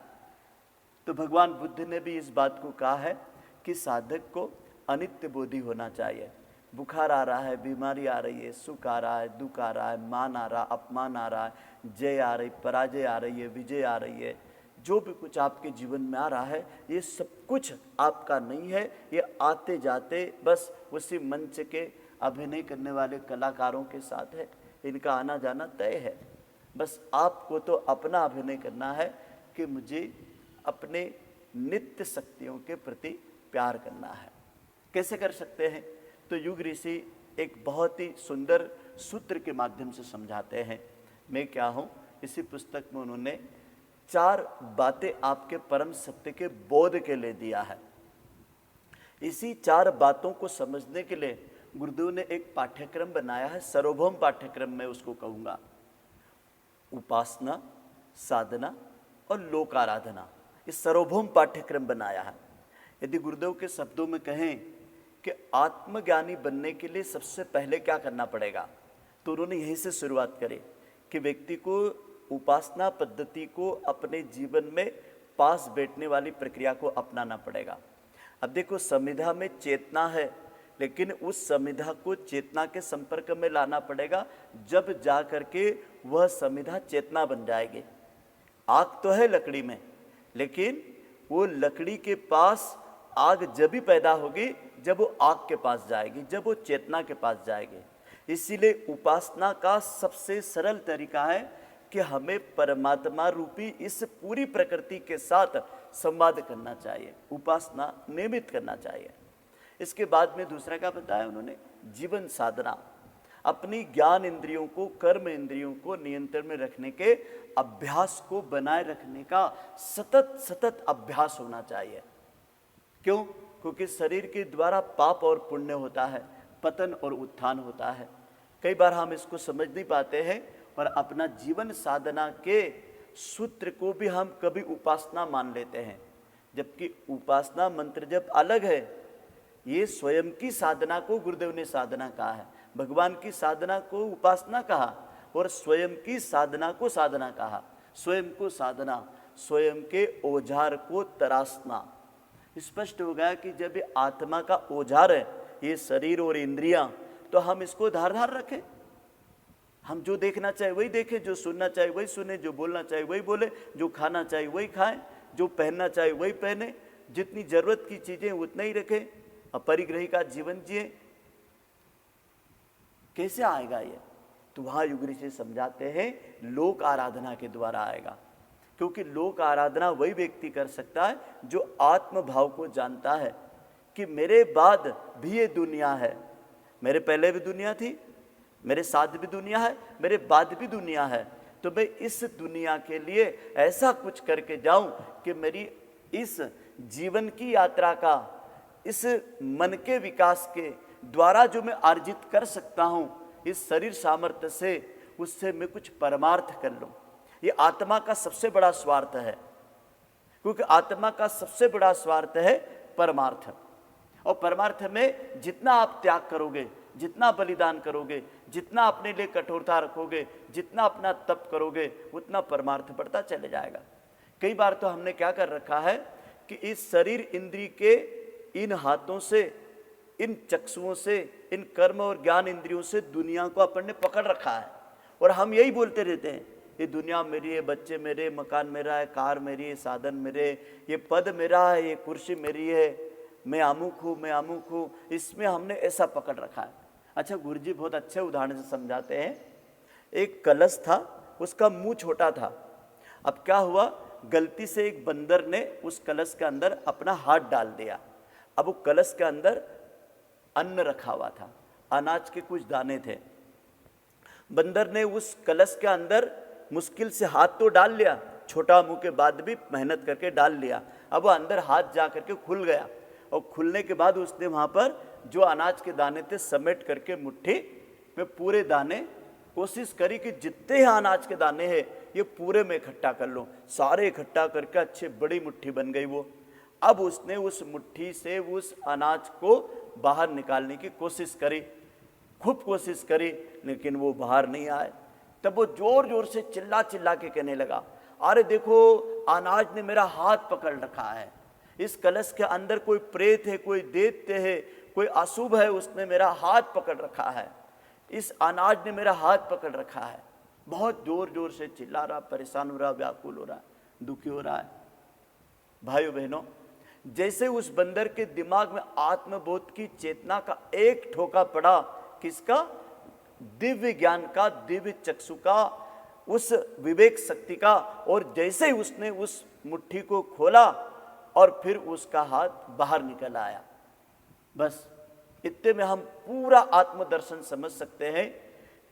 तो भगवान बुद्ध ने भी इस बात को कहा है कि साधक को अनित्य बोधि होना चाहिए। बुखार आ रहा है, बीमारी आ रही है, सुख आ रहा है, दुख आ रहा है, मान आ रहा, अपमान आ रहा है, जय आ रही, पराजय आ रही है, विजय आ रही है, जो भी कुछ आपके जीवन में आ रहा है, ये सब कुछ आपका नहीं है। ये आते जाते बस उसी मंच के अभिनय करने वाले कलाकारों के साथ है, इनका आना जाना तय है। बस आपको तो अपना अभिनय करना है कि मुझे अपने नित्य शक्तियों के प्रति प्यार करना है। कैसे कर सकते हैं? तो युग ऋषि एक बहुत ही सुंदर सूत्र के माध्यम से समझाते हैं। मैं क्या हूँ, इसी पुस्तक में उन्होंने 4 बातें आपके परम सत्य के बोध के लिए दिया है। इसी 4 बातों को समझने के लिए गुरुदेव ने एक पाठ्यक्रम बनाया है, सार्वभौम पाठ्यक्रम में उसको कहूँगा। उपासना, साधना और लोक आराधना, इस सार्वभौम पाठ्यक्रम बनाया है। यदि गुरुदेव के शब्दों में कहें कि आत्मज्ञानी बनने के लिए सबसे पहले क्या करना पड़ेगा, तो उन्होंने यहीं से शुरुआत करी कि व्यक्ति को उपासना पद्धति को अपने जीवन में पास बैठने वाली प्रक्रिया को अपनाना पड़ेगा। अब देखो, संविधा में चेतना है, लेकिन उस संविधा को चेतना के संपर्क में लाना पड़ेगा, जब जा करके वह संविधा चेतना बन जाएगी। आग तो है लकड़ी में, लेकिन वो लकड़ी के पास आग जब भी पैदा होगी जब वो आग के पास जाएगी, जब वो चेतना के पास जाएगी। इसीलिए उपासना का सबसे सरल तरीका है कि हमें परमात्मा रूपी इस पूरी प्रकृति के साथ संवाद करना चाहिए, उपासना नियमित करना चाहिए। इसके बाद में दूसरा क्या बताया उन्होंने? जीवन साधना, अपनी ज्ञान इंद्रियों को, कर्म इंद्रियों को नियंत्रण में रखने के अभ्यास को बनाए रखने का सतत अभ्यास होना चाहिए। क्यों? क्योंकि शरीर के द्वारा पाप और पुण्य होता है, पतन और उत्थान होता है। कई बार हम इसको समझ नहीं पाते हैं और अपना जीवन साधना के सूत्र को भी हम कभी उपासना मान लेते हैं, जबकि उपासना मंत्र जप अलग है। ये स्वयं की साधना को गुरुदेव ने साधना कहा है, भगवान की साधना को उपासना कहा और स्वयं की साधना को साधना कहा। स्वयं को साधना, स्वयं के औजार को तराशना। स्पष्ट हो गया कि जब ये आत्मा का औजार है, ये शरीर और इंद्रियां, तो हम इसको धार धार रखें। हम जो देखना चाहे वही देखें, जो सुनना चाहे वही सुने, जो बोलना चाहे वही बोले, जो खाना चाहे वही खाएं, जो पहनना चाहे वही पहने, जितनी जरूरत की चीजें उतना ही रखें, अपरिग्रही का जीवन जिए। कैसे आएगा ये? तो वहां युग ऋषि समझाते हैं लोक आराधना के द्वारा आएगा। क्योंकि लोक आराधना वही व्यक्ति कर सकता है जो आत्म भाव को जानता है कि मेरे बाद भी ये दुनिया है, मेरे पहले भी दुनिया थी, मेरे साथ भी दुनिया है, मेरे बाद भी दुनिया है। तो मैं इस दुनिया के लिए ऐसा कुछ करके जाऊं कि मेरी इस जीवन की यात्रा का, इस मन के विकास के द्वारा जो मैं अर्जित कर सकता हूं इस शरीर सामर्थ्य से, उससे मैं कुछ परमार्थ कर लूं। ये आत्मा का सबसे बड़ा स्वार्थ है, क्योंकि आत्मा का सबसे बड़ा स्वार्थ है परमार्थ। और परमार्थ में जितना आप त्याग करोगे, जितना बलिदान करोगे, जितना अपने लिए कठोरता रखोगे, जितना अपना तप करोगे, उतना परमार्थ बढ़ता चले जाएगा। कई बार तो हमने क्या कर रखा है कि इस शरीर इंद्रिय के इन हाथों से, इन चक्षुओं से, इन कर्म और ज्ञान इंद्रियों से दुनिया को अपन ने पकड़ रखा है। और हम यही बोलते रहते हैं ये दुनिया मेरी है, बच्चे मेरे, मकान मेरा है, कार मेरी है, साधन मेरे, ये पद मेरा है, ये कुर्सी मेरी है, मैं अमुक हूँ, मैं अमुक हूँ, इसमें हमने ऐसा पकड़ रखा है। अच्छा, गुरुजी बहुत अच्छे उदाहरण से समझाते हैं। एक कलश था, उसका मुंह छोटा था। अब क्या हुआ, गलती से एक बंदर ने उस कलश के अंदर अपना हाथ डाल दिया। अब वो कलश के अंदर अन्न रखा हुआ था, अनाज के कुछ दाने थे। बंदर ने उस कलश के अंदर मुश्किल से हाथ तो डाल लिया, छोटा मुंह के बाद भी मेहनत करके डाल लिया। अब वो अंदर हाथ जा करके खुल गया, और खुलने के बाद उसने वहाँ पर जो अनाज के दाने थे समेट करके मुट्ठी में पूरे दाने, कोशिश करी कि जितने अनाज के दाने हैं ये पूरे में इकट्ठा कर लो। सारे इकट्ठा करके अच्छी बड़ी मुट्ठी बन गई वो। अब उसने उस मुट्ठी से उस अनाज को बाहर निकालने की कोशिश करी, खूब कोशिश करी, लेकिन वो बाहर नहीं आए। तब वो जोर जोर से चिल्ला चिल्ला के कहने लगा, अरे देखो, अनाज ने मेरा हाथ पकड़ रखा है, इस कलश के अंदर कोई प्रेत है, कोई दैत्य है, कोई अशुभ है, उसने मेरा हाथ पकड़ रखा है, इस अनाज ने मेरा हाथ पकड़ रखा है। बहुत जोर जोर से चिल्ला रहा, परेशान हो रहा, व्याकुल हो रहा, दुखी हो रहा है। भाइयों बहनों, जैसे उस बंदर के दिमाग में आत्मबोध की चेतना का एक ठोका पड़ा, किसका? दिव्य ज्ञान का, दिव्य चक्षु का, उस विवेक शक्ति का। और जैसे ही उसने उस मुट्ठी को खोला और फिर उसका हाथ बाहर निकल आया। बस इतने में हम पूरा आत्मदर्शन समझ सकते हैं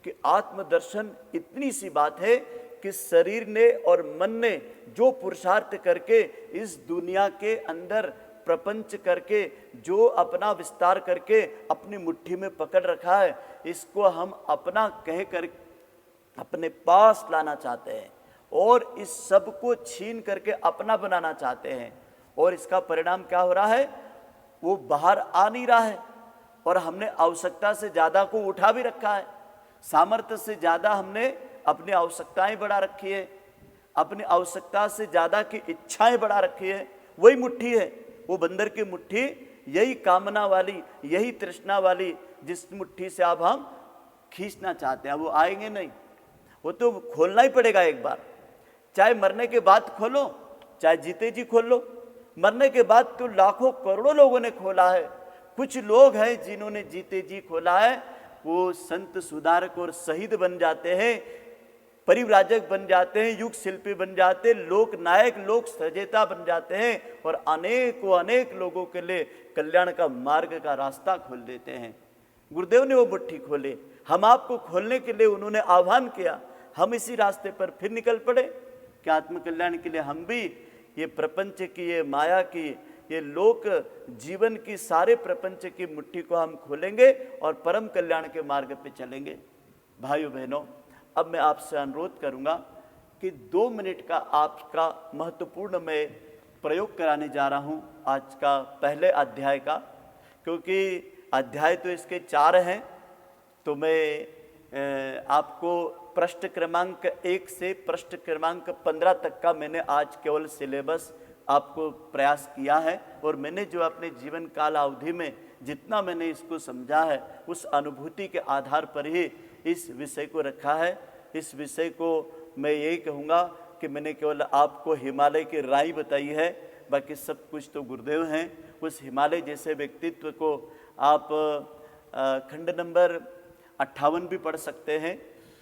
कि आत्मदर्शन इतनी सी बात है कि शरीर ने और मन ने जो पुरुषार्थ करके इस दुनिया के अंदर प्रपंच करके जो अपना विस्तार करके अपनी मुट्ठी में पकड़ रखा है, इसको हम अपना कह कर अपने पास लाना चाहते हैं और इस सब को छीन करके अपना बनाना चाहते हैं। और इसका परिणाम क्या हो रहा है? वो बाहर आ नहीं रहा है और हमने आवश्यकता से ज़्यादा को उठा भी रखा है। सामर्थ्य से ज़्यादा हमने अपनी आवश्यकताएं बढ़ा रखी है, अपनी आवश्यकता से ज़्यादा की इच्छाएं बढ़ा रखी है। वही मुट्ठी है, वो बंदर की मुट्ठी, यही कामना वाली, यही तृष्णा वाली, जिस मुट्ठी से अब हम खींचना चाहते हैं। वो आएंगे नहीं, वो तो खोलना ही पड़ेगा एक बार। चाहे मरने के बाद खोलो, चाहे जीते जी खोल लो। मरने के बाद तो लाखों करोड़ों लोगों ने खोला है। कुछ लोग हैं जिन्होंने जीते जी खोला है, वो संत सुधारक और शहीद बन जाते हैं, परिव्राजक बन जाते हैं, युग शिल्पी बन जाते हैं, लोक नायक, लोक सजेता बन जाते हैं और अनेक लोगों के लिए कल्याण का मार्ग का रास्ता खोल देते हैं। गुरुदेव ने वो मुट्ठी खोले, हम आपको खोलने के लिए उन्होंने आह्वान किया, हम इसी रास्ते पर फिर निकल पड़े कि आत्मकल्याण के लिए हम भी ये प्रपंच की, ये माया की, ये लोक जीवन की, सारे प्रपंच की मुट्ठी को हम खोलेंगे और परम कल्याण के मार्ग पे चलेंगे। भाइयों बहनों, अब मैं आपसे अनुरोध करूंगा कि 2 मिनट का आपका महत्वपूर्ण मैं प्रयोग कराने जा रहा हूं आज का पहले अध्याय का, क्योंकि अध्याय तो इसके 4 हैं। तो मैं आपको पृष्ठ क्रमांक 1 से पृष्ठ क्रमांक 15 तक का मैंने आज केवल सिलेबस आपको प्रयास किया है और मैंने जो अपने जीवन काल अवधि में जितना मैंने इसको समझा है, उस अनुभूति के आधार पर ही इस विषय को रखा है। इस विषय को मैं यही कहूँगा कि मैंने केवल आपको हिमालय की राई बताई है, बाकी सब कुछ तो गुरुदेव हैं। उस हिमालय जैसे व्यक्तित्व को आप खंड नंबर 58 भी पढ़ सकते हैं,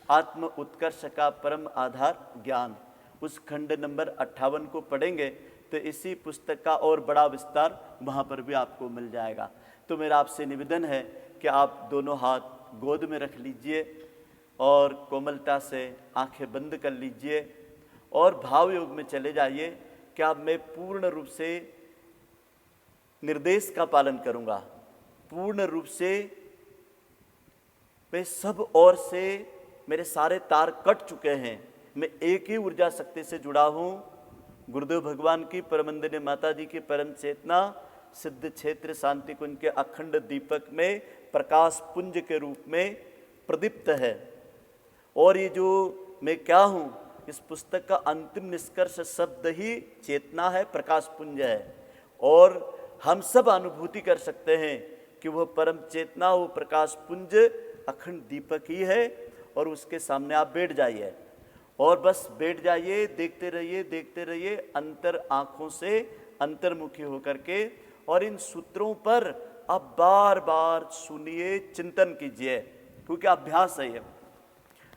आत्म उत्कर्ष का परम आधार ज्ञान। उस खंड नंबर 58 को पढ़ेंगे तो इसी पुस्तक का और बड़ा विस्तार वहाँ पर भी आपको मिल जाएगा। तो मेरा आपसे निवेदन है कि आप दोनों हाथ गोद में रख लीजिए और कोमलता से आंखें बंद कर लीजिए और भाव योग में चले जाइए कि अब मैं पूर्ण रूप से निर्देश का पालन करूँगा, पूर्ण रूप से मैं सब ओर से मेरे सारे तार कट चुके हैं, मैं एक ही ऊर्जा शक्ति से जुड़ा हूँ। गुरुदेव भगवान की, परमंदनीय माता जी की परम चेतना सिद्ध क्षेत्र शांति कुंज के अखंड दीपक में प्रकाश पुंज के रूप में प्रदीप्त है। और ये जो मैं क्या हूँ, इस पुस्तक का अंतिम निष्कर्ष शब्द ही चेतना है, प्रकाश पुंज है। और हम सब अनुभूति कर सकते हैं कि वह परम चेतना, वो प्रकाश पुंज अखंड दीपक ही है। और उसके सामने आप बैठ जाइए और बस बैठ जाइए, देखते रहिए अंतर आँखों से अंतर्मुखी होकर के, और इन सूत्रों पर आप बार बार सुनिए, चिंतन कीजिए, क्योंकि अभ्यास है ये।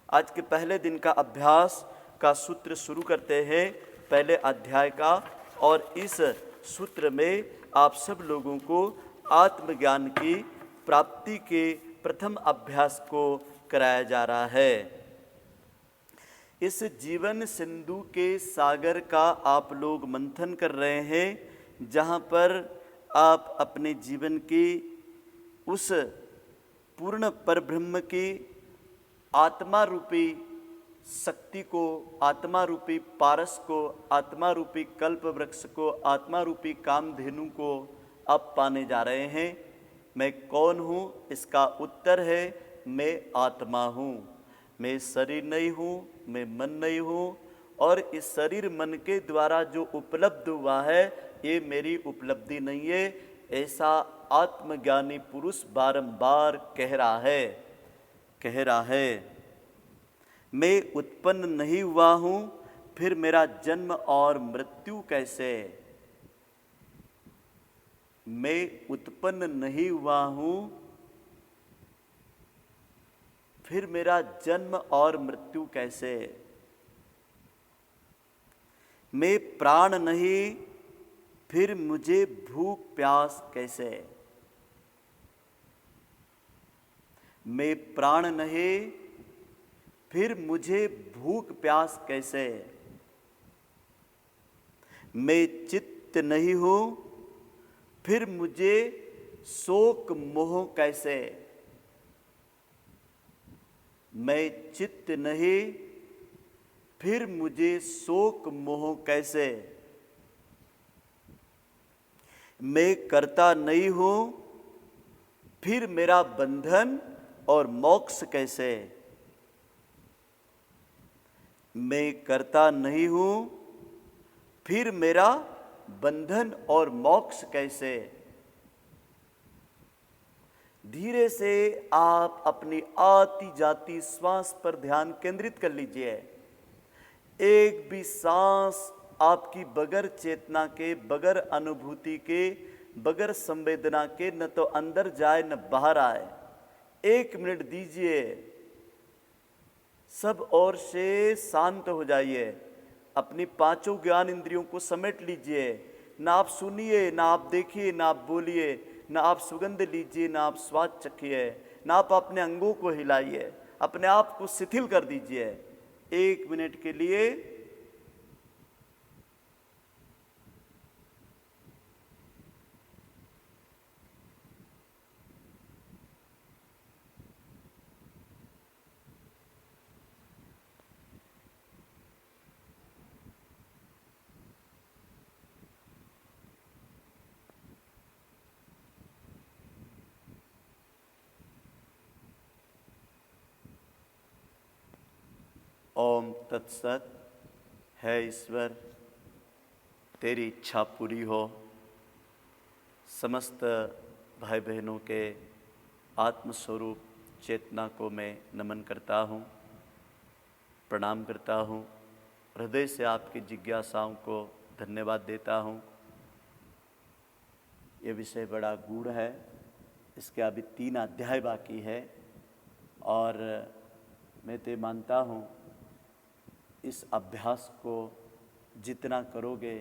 आज के पहले दिन का अभ्यास का सूत्र शुरू करते हैं, पहले अध्याय का, और इस सूत्र में आप सब लोगों को आत्मज्ञान की प्राप्ति के प्रथम अभ्यास को कराया जा रहा है। इस जीवन सिंधु के सागर का आप लोग मंथन कर रहे हैं, जहाँ पर आप अपने जीवन की उस पूर्ण परब्रह्म की आत्मा रूपी शक्ति को, आत्मा रूपी पारस को, आत्मा रूपी कल्प वृक्ष को, आत्मा रूपी कामधेनु को आप पाने जा रहे हैं। मैं कौन हूँ? इसका उत्तर है मैं आत्मा हूँ। मैं शरीर नहीं हूँ, मैं मन नहीं हूँ, और इस शरीर मन के द्वारा जो उपलब्ध हुआ है ये मेरी उपलब्धि नहीं है, ऐसा आत्मज्ञानी पुरुष बारंबार कह रहा है। मैं उत्पन्न नहीं हुआ हूँ, फिर मेरा जन्म और मृत्यु कैसे? मैं उत्पन्न नहीं हुआ हूँ, फिर मेरा जन्म और मृत्यु कैसे? मैं प्राण नहीं, फिर मुझे भूख प्यास कैसे? मैं प्राण नहीं, फिर मुझे भूख प्यास कैसे? मैं चित्त नहीं हूँ, फिर मुझे शोक मोह कैसे? मैं चित्त नहीं, फिर मुझे शोक मोह कैसे? मैं कर्ता नहीं हूँ, फिर मेरा बंधन और मोक्ष कैसे? मैं कर्ता नहीं हूँ, फिर मेरा बंधन और मोक्ष कैसे? धीरे से आप अपनी आती जाती श्वास पर ध्यान केंद्रित कर लीजिए। एक भी सांस आपकी बगैर चेतना के, बगैर अनुभूति के, बगैर संवेदना के न तो अंदर जाए न बाहर आए। 1 मिनट दीजिए, सब ओर से शांत हो जाइए, अपनी 5 ज्ञान इंद्रियों को समेट लीजिए। ना आप सुनिए, ना आप देखिए, ना आप बोलिए, ना आप सुगंध लीजिए, ना आप स्वाद चखिए, ना आप अपने अंगों को हिलाइए, अपने आप को शिथिल कर दीजिए 1 मिनट के लिए। ओम तत्सत। है ईश्वर, तेरी इच्छा पूरी हो। समस्त भाई बहनों के आत्मस्वरूप चेतना को मैं नमन करता हूँ, प्रणाम करता हूँ। हृदय से आपकी जिज्ञासाओं को धन्यवाद देता हूँ। ये विषय बड़ा गूढ़ है, इसके अभी 3 अध्याय बाकी है, और मैं तो मानता हूँ इस अभ्यास को जितना करोगे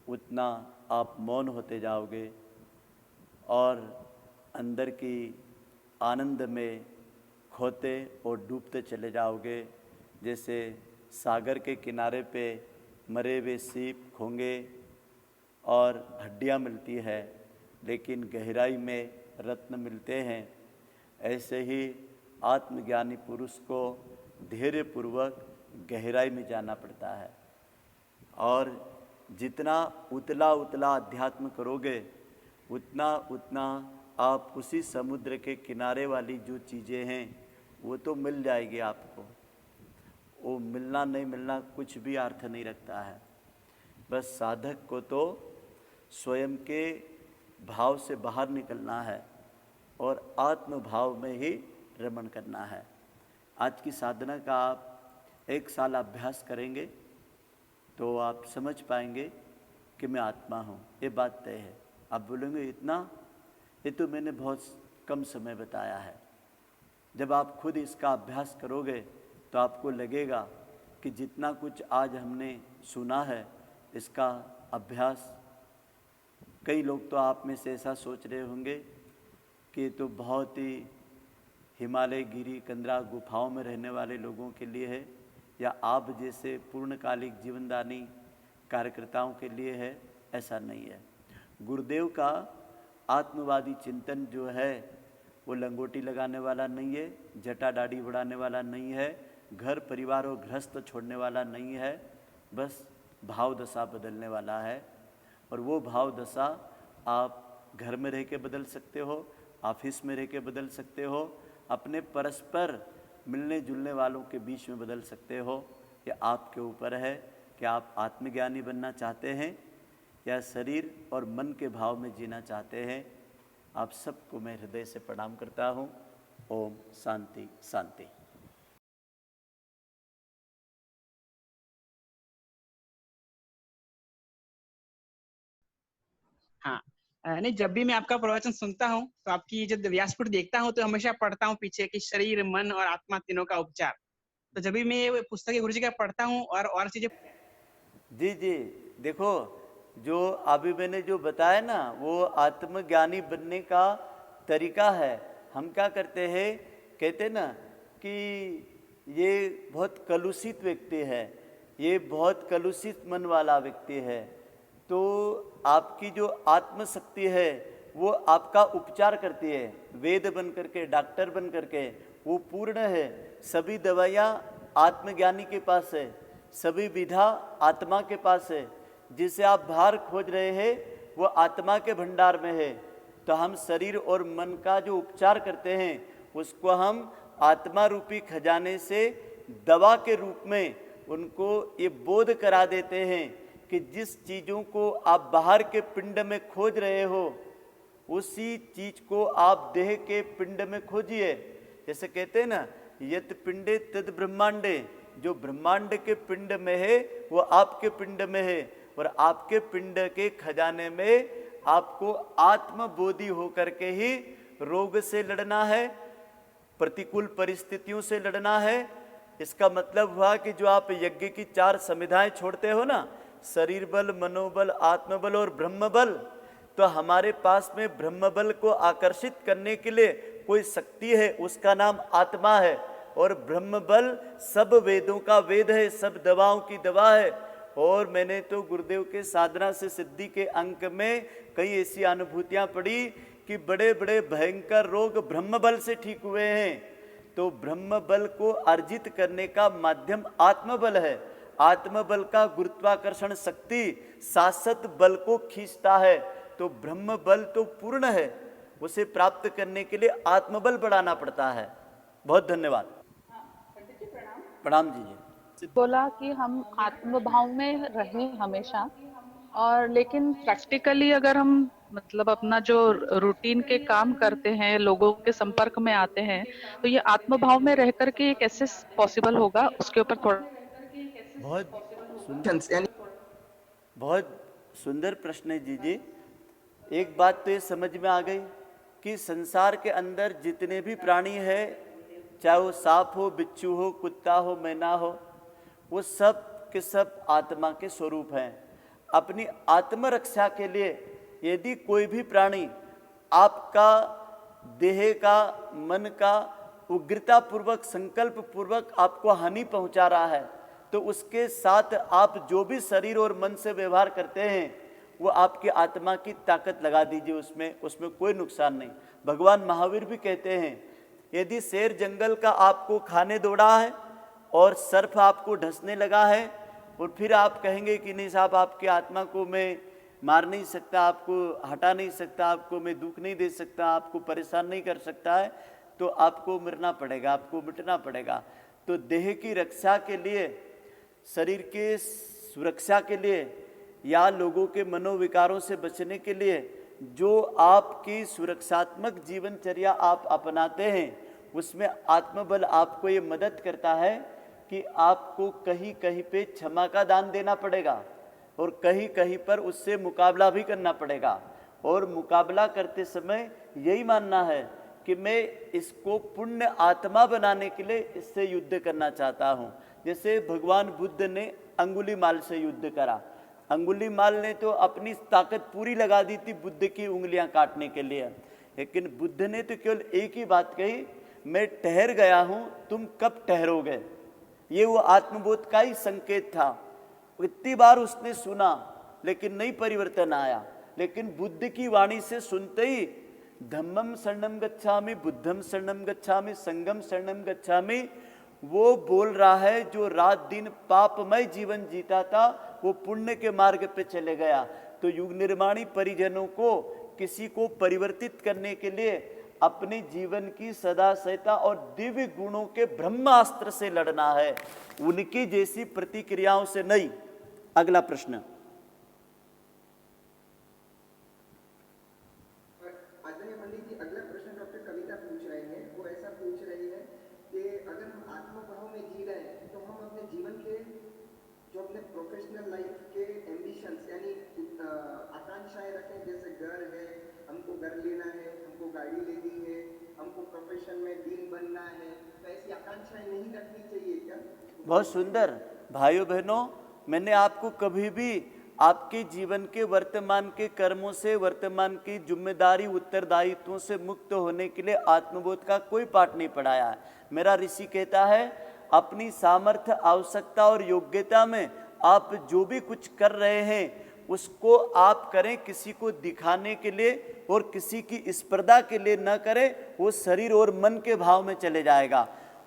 उतना आप मौन होते जाओगे और अंदर की आनंद में खोते और डूबते चले जाओगे। जैसे सागर के किनारे पे मरे हुए सीप, घोंगे और हड्डियाँ मिलती है, लेकिन गहराई में रत्न मिलते हैं, ऐसे ही आत्मज्ञानी पुरुष को धैर्यपूर्वक गहराई में जाना पड़ता है। और जितना उतला उतला अध्यात्म करोगे उतना उतना आप उसी समुद्र के किनारे वाली जो चीज़ें हैं वो तो मिल जाएगी आपको। वो मिलना नहीं मिलना कुछ भी अर्थ नहीं रखता है। बस साधक को तो स्वयं के भाव से बाहर निकलना है और आत्म भाव में ही रमण करना है। आज की साधना का आप 1 साल अभ्यास करेंगे तो आप समझ पाएंगे कि मैं आत्मा हूँ, ये बात तय है। आप बोलेंगे इतना, ये तो मैंने बहुत कम समय बताया है। जब आप खुद इसका अभ्यास करोगे तो आपको लगेगा कि जितना कुछ आज हमने सुना है इसका अभ्यास, कई लोग तो आप में से ऐसा सोच रहे होंगे कि ये तो बहुत ही हिमालय गिरी कंदरा गुफाओं में रहने वाले लोगों के लिए है, या आप जैसे पूर्णकालिक जीवनदानी कार्यकर्ताओं के लिए है। ऐसा नहीं है। गुरुदेव का आत्मवादी चिंतन जो है वो लंगोटी लगाने वाला नहीं है, जटा दाढ़ी बढ़ाने वाला नहीं है, घर परिवार और गृहस्थ छोड़ने वाला नहीं है, बस भाव दशा बदलने वाला है। और वो भाव दशा आप घर में रह के बदल सकते हो, ऑफिस में रह के बदल सकते हो, अपने परस्पर मिलने जुलने वालों के बीच में बदल सकते हो। ये आपके ऊपर है कि आप आत्मज्ञानी बनना चाहते हैं या शरीर और मन के भाव में जीना चाहते हैं। आप सबको मैं हृदय से प्रणाम करता हूँ। ओम शांति शांति। हाँ। नहीं, जब भी मैं आपका प्रवचन सुनता हूँ तो आपकी जब व्यासपीठ देखता हूँ तो हमेशा पढ़ता हूँ पीछे कि शरीर मन और आत्मा तीनों का उपचार। तो जब भी मैं ये पुस्तक गुरु जी का पढ़ता हूँ और चीजें। जी जी, देखो जो अभी मैंने जो बताया ना वो आत्मज्ञानी बनने का तरीका है। हम क्या करते हैं, कहते ना कि ये बहुत कलुषित व्यक्ति है, ये बहुत कलुषित मन वाला व्यक्ति है, तो आपकी जो आत्मशक्ति है वो आपका उपचार करती है। वेद बन करके, डॉक्टर बन करके, वो पूर्ण है। सभी दवाइयाँ आत्मज्ञानी के पास है, सभी विधा आत्मा के पास है। जिसे आप बाहर खोज रहे हैं वो आत्मा के भंडार में है। तो हम शरीर और मन का जो उपचार करते हैं उसको हम आत्मा रूपी खजाने से दवा के रूप में उनको ये बोध करा देते हैं कि जिस चीज़ों को आप बाहर के पिंड में खोज रहे हो उसी चीज को आप देह के पिंड में खोजिए। जैसे कहते हैं ना, यत पिंडे तद ब्रह्मांडे, जो ब्रह्मांड के पिंड में है वो आपके पिंड में है। और आपके पिंड के खजाने में आपको आत्मबोधि होकर के ही रोग से लड़ना है, प्रतिकूल परिस्थितियों से लड़ना है। इसका मतलब हुआ कि जो आप यज्ञ की 4 समिधाएं छोड़ते हो ना, शरीर बल, मनोबल, आत्मबल और ब्रह्म बल, तो हमारे पास में ब्रह्म बल को आकर्षित करने के लिए कोई शक्ति है, उसका नाम आत्मा है। और ब्रह्म बल सब वेदों का वेद है, सब दवाओं की दवा है। और मैंने तो गुरुदेव के साधना से सिद्धि के अंक में कई ऐसी अनुभूतियां पड़ी कि बड़े बड़े भयंकर रोग ब्रह्म बल से ठीक हुए हैं। तो ब्रह्म बल को अर्जित करने का माध्यम आत्मबल है। आत्मबल का गुरुत्वाकर्षण शक्ति शाश्वत बल को खींचता है। तो ब्रह्म बल तो पूर्ण है, उसे प्राप्त करने के लिए आत्मबल बढ़ाना पड़ता है। बहुत धन्यवाद। प्रणाम जी। बोला कि हम आत्मभाव में रहें हमेशा, और लेकिन प्रैक्टिकली अगर हम मतलब अपना जो रूटीन के काम करते हैं, लोगों के संपर्क में आते हैं, तो ये आत्मभाव में रह करके कैसे पॉसिबल होगा, उसके ऊपर थोड़ा। बहुत सुंदर प्रश्न है जी। एक बात तो ये समझ में आ गई कि संसार के अंदर जितने भी प्राणी हैं, चाहे वो सांप हो, बिच्छू हो, कुत्ता हो, मैना हो, वो सब के सब आत्मा के स्वरूप हैं। अपनी आत्मरक्षा के लिए यदि कोई भी प्राणी आपका देह का, मन का उग्रता पूर्वक, संकल्प पूर्वक आपको हानि पहुंचा रहा है, तो उसके साथ आप जो भी शरीर और मन से व्यवहार करते हैं वो आपकी आत्मा की ताकत लगा दीजिए, उसमें कोई नुकसान नहीं। भगवान महावीर भी कहते हैं, यदि शेर जंगल का आपको खाने दौड़ा है और सर्प आपको ढसने लगा है और फिर आप कहेंगे कि नहीं साहब, आपकी आत्मा को मैं मार नहीं सकता, आपको हटा नहीं सकता, आपको मैं दुख नहीं दे सकता, आपको परेशान नहीं कर सकता है, तो आपको मरना पड़ेगा, आपको मिटना पड़ेगा। तो देह की रक्षा के लिए, शरीर के सुरक्षा के लिए या लोगों के मनोविकारों से बचने के लिए जो आपकी सुरक्षात्मक जीवनचर्या आप अपनाते हैं, उसमें आत्मबल आपको ये मदद करता है कि आपको कहीं कहीं पे क्षमा का दान देना पड़ेगा और कहीं कहीं पर उससे मुकाबला भी करना पड़ेगा। और मुकाबला करते समय यही मानना है कि मैं इसको पुण्य आत्मा बनाने के लिए इससे युद्ध करना चाहता हूँ। जैसे भगवान बुद्ध ने अंगुलीमाल से युद्ध करा। अंगुलीमाल ने तो अपनी ताकत पूरी लगा दी थी बुद्ध की उंगलियां काटने के लिए, लेकिन बुद्ध ने तो केवल एक ही बात कही, मैं ठहर गया हूं, तुम कब ठहरोगे। ये वो आत्मबोध का ही संकेत था। इतनी बार उसने सुना लेकिन नहीं परिवर्तन आया, लेकिन बुद्ध की वाणी से सुनते ही धम्मम शरणम गच्छामि, बुद्धम शरणम गच्छामि, संघम शरणम गच्छामि, वो बोल रहा है जो रात दिन पापमय जीवन जीता था वो पुण्य के मार्ग पे चले गया। तो युग निर्माणी परिजनों को किसी को परिवर्तित करने के लिए अपने जीवन की सदाशयता और दिव्य गुणों के ब्रह्मास्त्र से लड़ना है, उनकी जैसी प्रतिक्रियाओं से नहीं। अगला प्रश्न। आदरणीय पंडित जी, अगला प्रश्न डॉक्टर कविता पूछ रही है। वो ऐसा पूछ रही है कि अगर हम आत्मभाव में जी रहे हैं तो हम अपने जीवन के जो अपने प्रोफेशनल लाइफ के एम्बिशंस यानी आकांक्षाएं रखें, जैसे घर है, हमको घर लेना है, हमको गाड़ी लेनी है, हमको प्रोफेशन में डीन बनना है, तो ऐसी आकांक्षाएं नहीं रखनी चाहिए क्या? बहुत सुंदर। भाइयों बहनों, मैंने आपको कभी भी आपके जीवन के वर्तमान के कर्मों से, वर्तमान की जिम्मेदारी उत्तरदायित्वों से मुक्त होने के लिए आत्मबोध का कोई पाठ नहीं पढ़ाया है। मेरा ऋषि कहता है अपनी सामर्थ्य, आवश्यकता और योग्यता में आप जो भी कुछ कर रहे हैं उसको आप करें, किसी को दिखाने के लिए और किसी की स्पर्धा के लिए न करें। वो शरीर और मन के भाव में चले जाएगा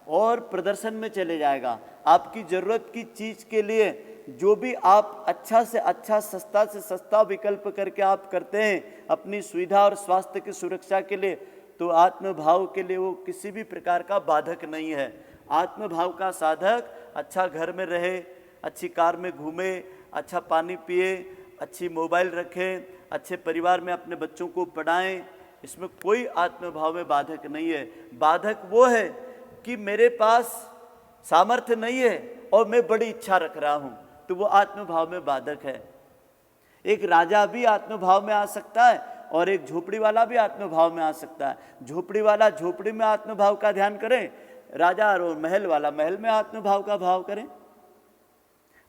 और प्रदर्शन में चले जाएगा। आपकी ज़रूरत की चीज़ के लिए जो भी आप अच्छा से अच्छा, सस्ता से सस्ता विकल्प करके आप करते हैं अपनी सुविधा और स्वास्थ्य की सुरक्षा के लिए, तो आत्मभाव के लिए वो किसी भी प्रकार का बाधक नहीं है। आत्मभाव का साधक अच्छा घर में रहे, अच्छी कार में घूमे, अच्छा पानी पिए, अच्छी मोबाइल रखें, अच्छे परिवार में अपने बच्चों को पढ़ाएं, इसमें कोई आत्मभाव में बाधक नहीं है। बाधक वो है कि मेरे पास सामर्थ्य नहीं है और मैं बड़ी इच्छा रख रहा हूं, तो वो आत्मभाव में बाधक है। एक राजा भी आत्मभाव में आ सकता है और एक झोपड़ी वाला भी आत्मभाव में आ सकता है। झोपड़ी वाला झोपड़ी में आत्मभाव का ध्यान करें, राजा और महल वाला महल में आत्मभाव का भाव करें।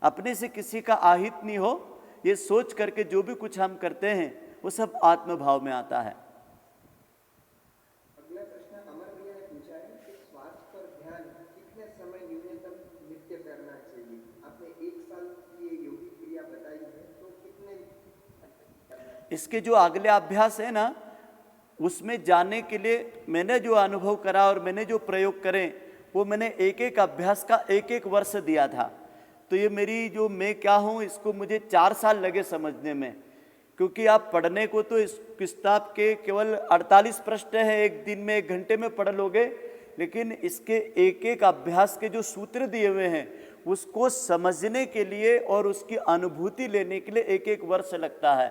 अपने से किसी का आहित नहीं हो, ये सोच करके जो भी कुछ हम करते हैं वो सब आत्मभाव में आता है। अगला प्रश्न अमर भैया ने पूछा है कि श्वास पर ध्यान कितने समय न्यूनतम नित्य करना चाहिए? आपने 1 साल की ये योगिक क्रिया बताई है, तो कितने? इसके जो अगले अभ्यास है ना, उसमें जाने के लिए मैंने जो अनुभव करा और मैंने जो प्रयोग करे वो मैंने एक एक अभ्यास का 1-1 वर्ष दिया था। तो ये मेरी जो मैं क्या हूँ इसको मुझे 4 साल लगे समझने में, क्योंकि आप पढ़ने को तो इस किताब के केवल 48 प्रश्न है, एक दिन में 1 घंटे में पढ़ लोगे, लेकिन इसके एक एक अभ्यास के जो सूत्र दिए हुए हैं उसको समझने के लिए और उसकी अनुभूति लेने के लिए 1-1 वर्ष लगता है।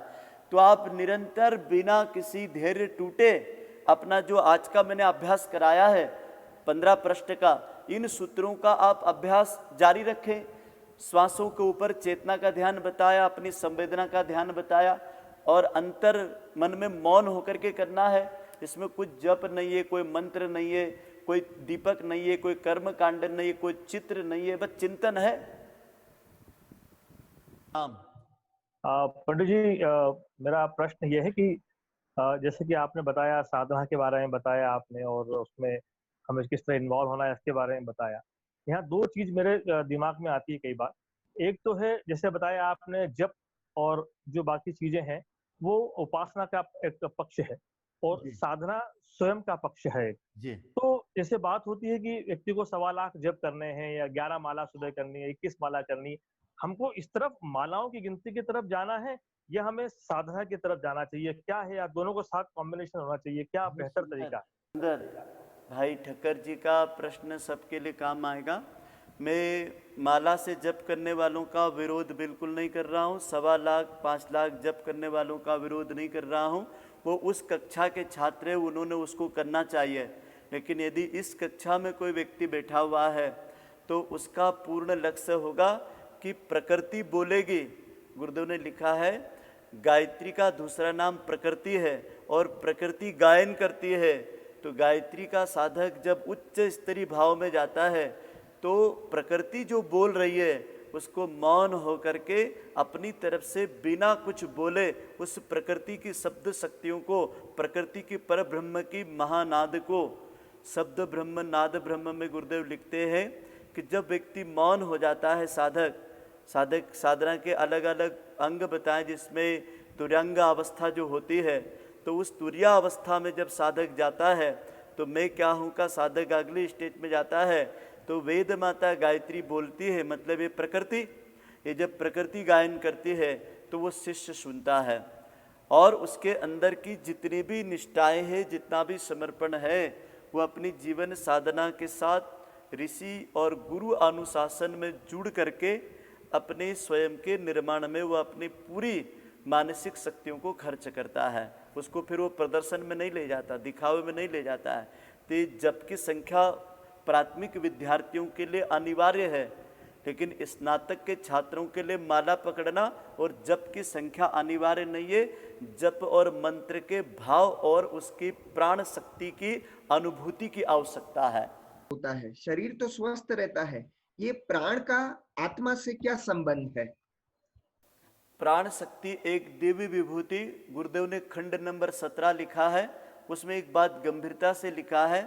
तो आप निरंतर बिना किसी धैर्य टूटे अपना जो आज का मैंने अभ्यास कराया है 15 प्रश्न का, इन सूत्रों का आप अभ्यास जारी रखें। श्वासों के ऊपर चेतना का ध्यान बताया, अपनी संवेदना का ध्यान बताया, और अंतर मन में मौन होकर के करना है। इसमें कुछ जप नहीं है, कोई मंत्र नहीं है, कोई दीपक नहीं है, कोई कर्म कांड नहीं है, कोई चित्र नहीं है, बस चिंतन है। पंडित जी, मेरा प्रश्न ये है कि जैसे कि आपने बताया साधना के बारे में बताया आपने, और उसमें हमें किस तरह इन्वॉल्व होना है इसके बारे में बताया। यहाँ 2 चीज मेरे दिमाग में आती है कई बार। एक तो है जैसे बताया आपने जप, और जो बाकी चीजें हैं वो उपासना का एक पक्ष है और साधना स्वयं का पक्ष है। जी। तो जैसे बात होती है कि व्यक्ति को 1.25 लाख जप करने हैं या 11 माला सुबह करनी है, 21 माला करनी, हमको इस तरफ मालाओं की गिनती की तरफ जाना है या हमें साधना की तरफ जाना चाहिए? क्या है, या दोनों को साथ कॉम्बिनेशन होना चाहिए? क्या बेहतर तरीका है? सुंदर भाई ठक्कर जी का प्रश्न सबके लिए काम आएगा। मैं माला से जप करने वालों का विरोध बिल्कुल नहीं कर रहा हूँ, 1.25 लाख 5 लाख जप करने वालों का विरोध नहीं कर रहा हूँ। वो उस कक्षा के छात्र हैं, उन्होंने उसको करना चाहिए। लेकिन यदि इस कक्षा में कोई व्यक्ति बैठा हुआ है तो उसका पूर्ण लक्ष्य होगा कि प्रकृति बोलेगी। गुरुदेव ने लिखा है गायत्री का दूसरा नाम प्रकृति है और प्रकृति गायन करती है। तो गायत्री का साधक जब उच्च स्तरीय भाव में जाता है तो प्रकृति जो बोल रही है उसको मौन होकर के अपनी तरफ से बिना कुछ बोले उस प्रकृति की शब्द शक्तियों को, प्रकृति की पर ब्रह्म की महानाद को, शब्द ब्रह्म नाद ब्रह्म में गुरुदेव लिखते हैं कि जब व्यक्ति मौन हो जाता है, साधक साधना के अलग अलग अंग बताएं जिसमें तुरंग अवस्था जो होती है, तो उस तुरिया अवस्था में जब साधक जाता है तो मैं क्या हूँ का साधक अगली स्टेज में जाता है तो वेद माता गायत्री बोलती है, मतलब ये प्रकृति, ये जब प्रकृति गायन करती है तो वो शिष्य सुनता है और उसके अंदर की जितनी भी निष्ठाएं हैं, जितना भी समर्पण है, वो अपनी जीवन साधना के साथ ऋषि और गुरु अनुशासन में जुड़ करके अपने स्वयं के निर्माण में वो अपनी पूरी मानसिक शक्तियों को खर्च करता है। उसको फिर वो प्रदर्शन में नहीं ले जाता, दिखावे में नहीं ले जाता है। तो जप की संख्या प्राथमिक विद्यार्थियों के लिए अनिवार्य है, लेकिन स्नातक के छात्रों के लिए माला पकड़ना और जप की संख्या अनिवार्य नहीं है। जप और मंत्र के भाव और उसकी प्राण शक्ति की अनुभूति की आवश्यकता है। होता है, शरीर तो स्वस्थ रहता है, ये प्राण का आत्मा से क्या संबंध है? प्राण शक्ति एक दिव्य विभूति, गुरुदेव ने खंड नंबर 17 लिखा है, उसमें एक बात गंभीरता से लिखा है,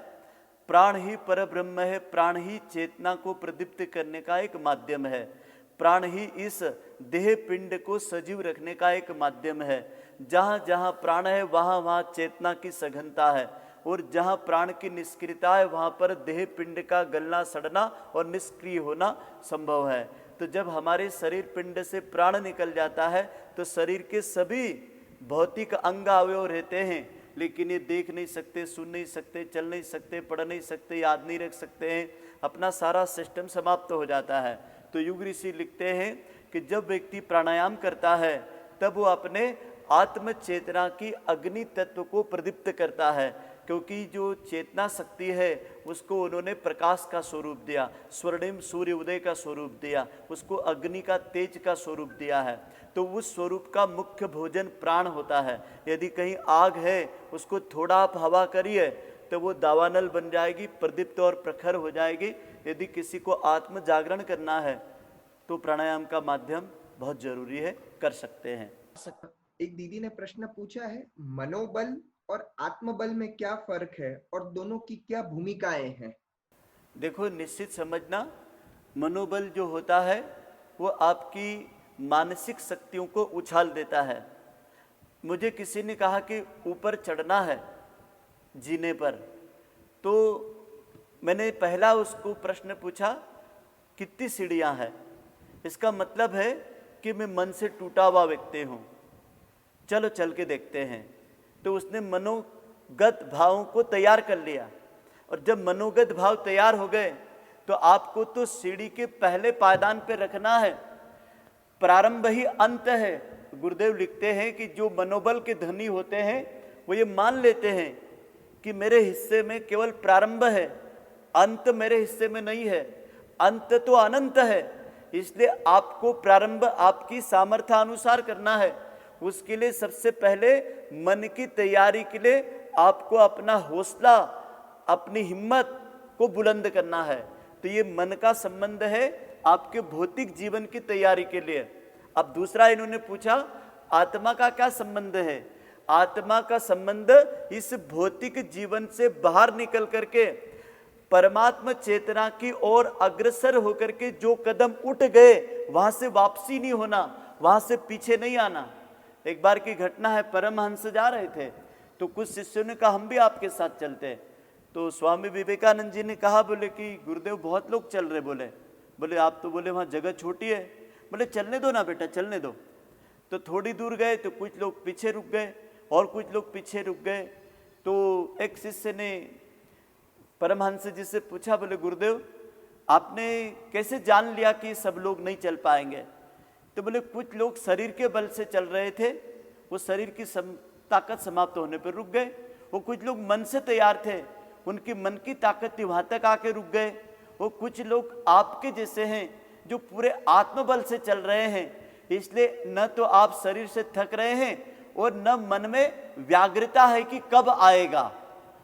प्राण ही परब्रह्म है, प्राण ही चेतना को प्रदीप्त करने का एक माध्यम है, प्राण ही इस देह पिंड को सजीव रखने का एक माध्यम है। जहाँ जहाँ प्राण है वहाँ वहाँ चेतना की सघनता है और जहाँ प्राण की निष्क्रियता है वहाँ पर देह पिंड का गलना सड़ना और निष्क्रिय होना संभव है। तो जब हमारे शरीर पिंड से प्राण निकल जाता है तो शरीर के सभी भौतिक अंग अवयव रहते हैं, लेकिन ये देख नहीं सकते, सुन नहीं सकते, चल नहीं सकते, पढ़ नहीं सकते, याद नहीं रख सकते हैं, अपना सारा सिस्टम समाप्त हो जाता है। तो युग ऋषि लिखते हैं कि जब व्यक्ति प्राणायाम करता है तब वो अपने आत्म चेतना की अग्नि तत्व को प्रदीप्त करता है, क्योंकि जो चेतना शक्ति है उसको उन्होंने प्रकाश का स्वरूप दिया, स्वर्णिम सूर्य उदय का स्वरूप दिया, उसको अग्नि का तेज का स्वरूप दिया है। तो उस स्वरूप का मुख्य भोजन प्राण होता है। यदि कहीं आग है उसको थोड़ा आप हवा करिए तो वो दावानल बन जाएगी, प्रदीप्त और प्रखर हो जाएगी। यदि किसी को आत्म जागरण करना है तो प्राणायाम का माध्यम बहुत जरूरी है, कर सकते हैं। एक दीदी ने प्रश्न पूछा है, मनोबल और आत्मबल में क्या फर्क है और दोनों की क्या भूमिकाएं हैं? देखो, निश्चित समझना, मनोबल जो होता है वो आपकी मानसिक शक्तियों को उछाल देता है। मुझे किसी ने कहा कि ऊपर चढ़ना है जीने पर, तो मैंने पहला उसको प्रश्न पूछा कितनी सीढ़ियां हैं। इसका मतलब है कि मैं मन से टूटा हुआ व्यक्ति हूँ, चलो चल के देखते हैं। तो उसने मनोगत भावों को तैयार कर लिया और जब मनोगत भाव तैयार हो गए तो आपको तो सीढ़ी के पहले पायदान पे रखना है। प्रारंभ ही अंत है। गुरुदेव लिखते हैं कि जो मनोबल के धनी होते हैं वो ये मान लेते हैं कि मेरे हिस्से में केवल प्रारंभ है, अंत मेरे हिस्से में नहीं है, अंत तो अनंत है। इसलिए आपको प्रारंभ आपकी सामर्थ्य अनुसार करना है। उसके लिए सबसे पहले मन की तैयारी के लिए आपको अपना हौसला, अपनी हिम्मत को बुलंद करना है। तो ये मन का संबंध है आपके भौतिक जीवन की तैयारी के लिए। अब दूसरा इन्होंने पूछा आत्मा का क्या संबंध है। आत्मा का संबंध इस भौतिक जीवन से बाहर निकल करके परमात्मा चेतना की ओर अग्रसर होकर के जो कदम उठ गए वहां से वापसी नहीं होना, वहां से पीछे नहीं आना। एक बार की घटना है, परमहंस जा रहे थे तो कुछ शिष्यों ने कहा हम भी आपके साथ चलते। तो स्वामी विवेकानंद जी ने कहा, बोले कि गुरुदेव बहुत लोग चल रहे, बोले आप तो बोले वहाँ जगह छोटी है। बोले चलने दो ना बेटा, चलने दो। तो थोड़ी दूर गए तो कुछ लोग पीछे रुक गए और कुछ लोग पीछे रुक गए। तो एक शिष्य ने परमहंस जी से पूछा, बोले गुरुदेव आपने कैसे जान लिया कि सब लोग नहीं चल पाएंगे? तो बोले कुछ लोग शरीर के बल से चल रहे थे, वो शरीर की ताकत समाप्त होने पर रुक गए। वो कुछ लोग मन से तैयार थे, उनकी मन की ताकत थी, वहाँ तक आके रुक गए। वो कुछ लोग आपके जैसे हैं जो पूरे आत्मबल से चल रहे हैं, इसलिए न तो आप शरीर से थक रहे हैं और न मन में व्याग्रता है कि कब आएगा,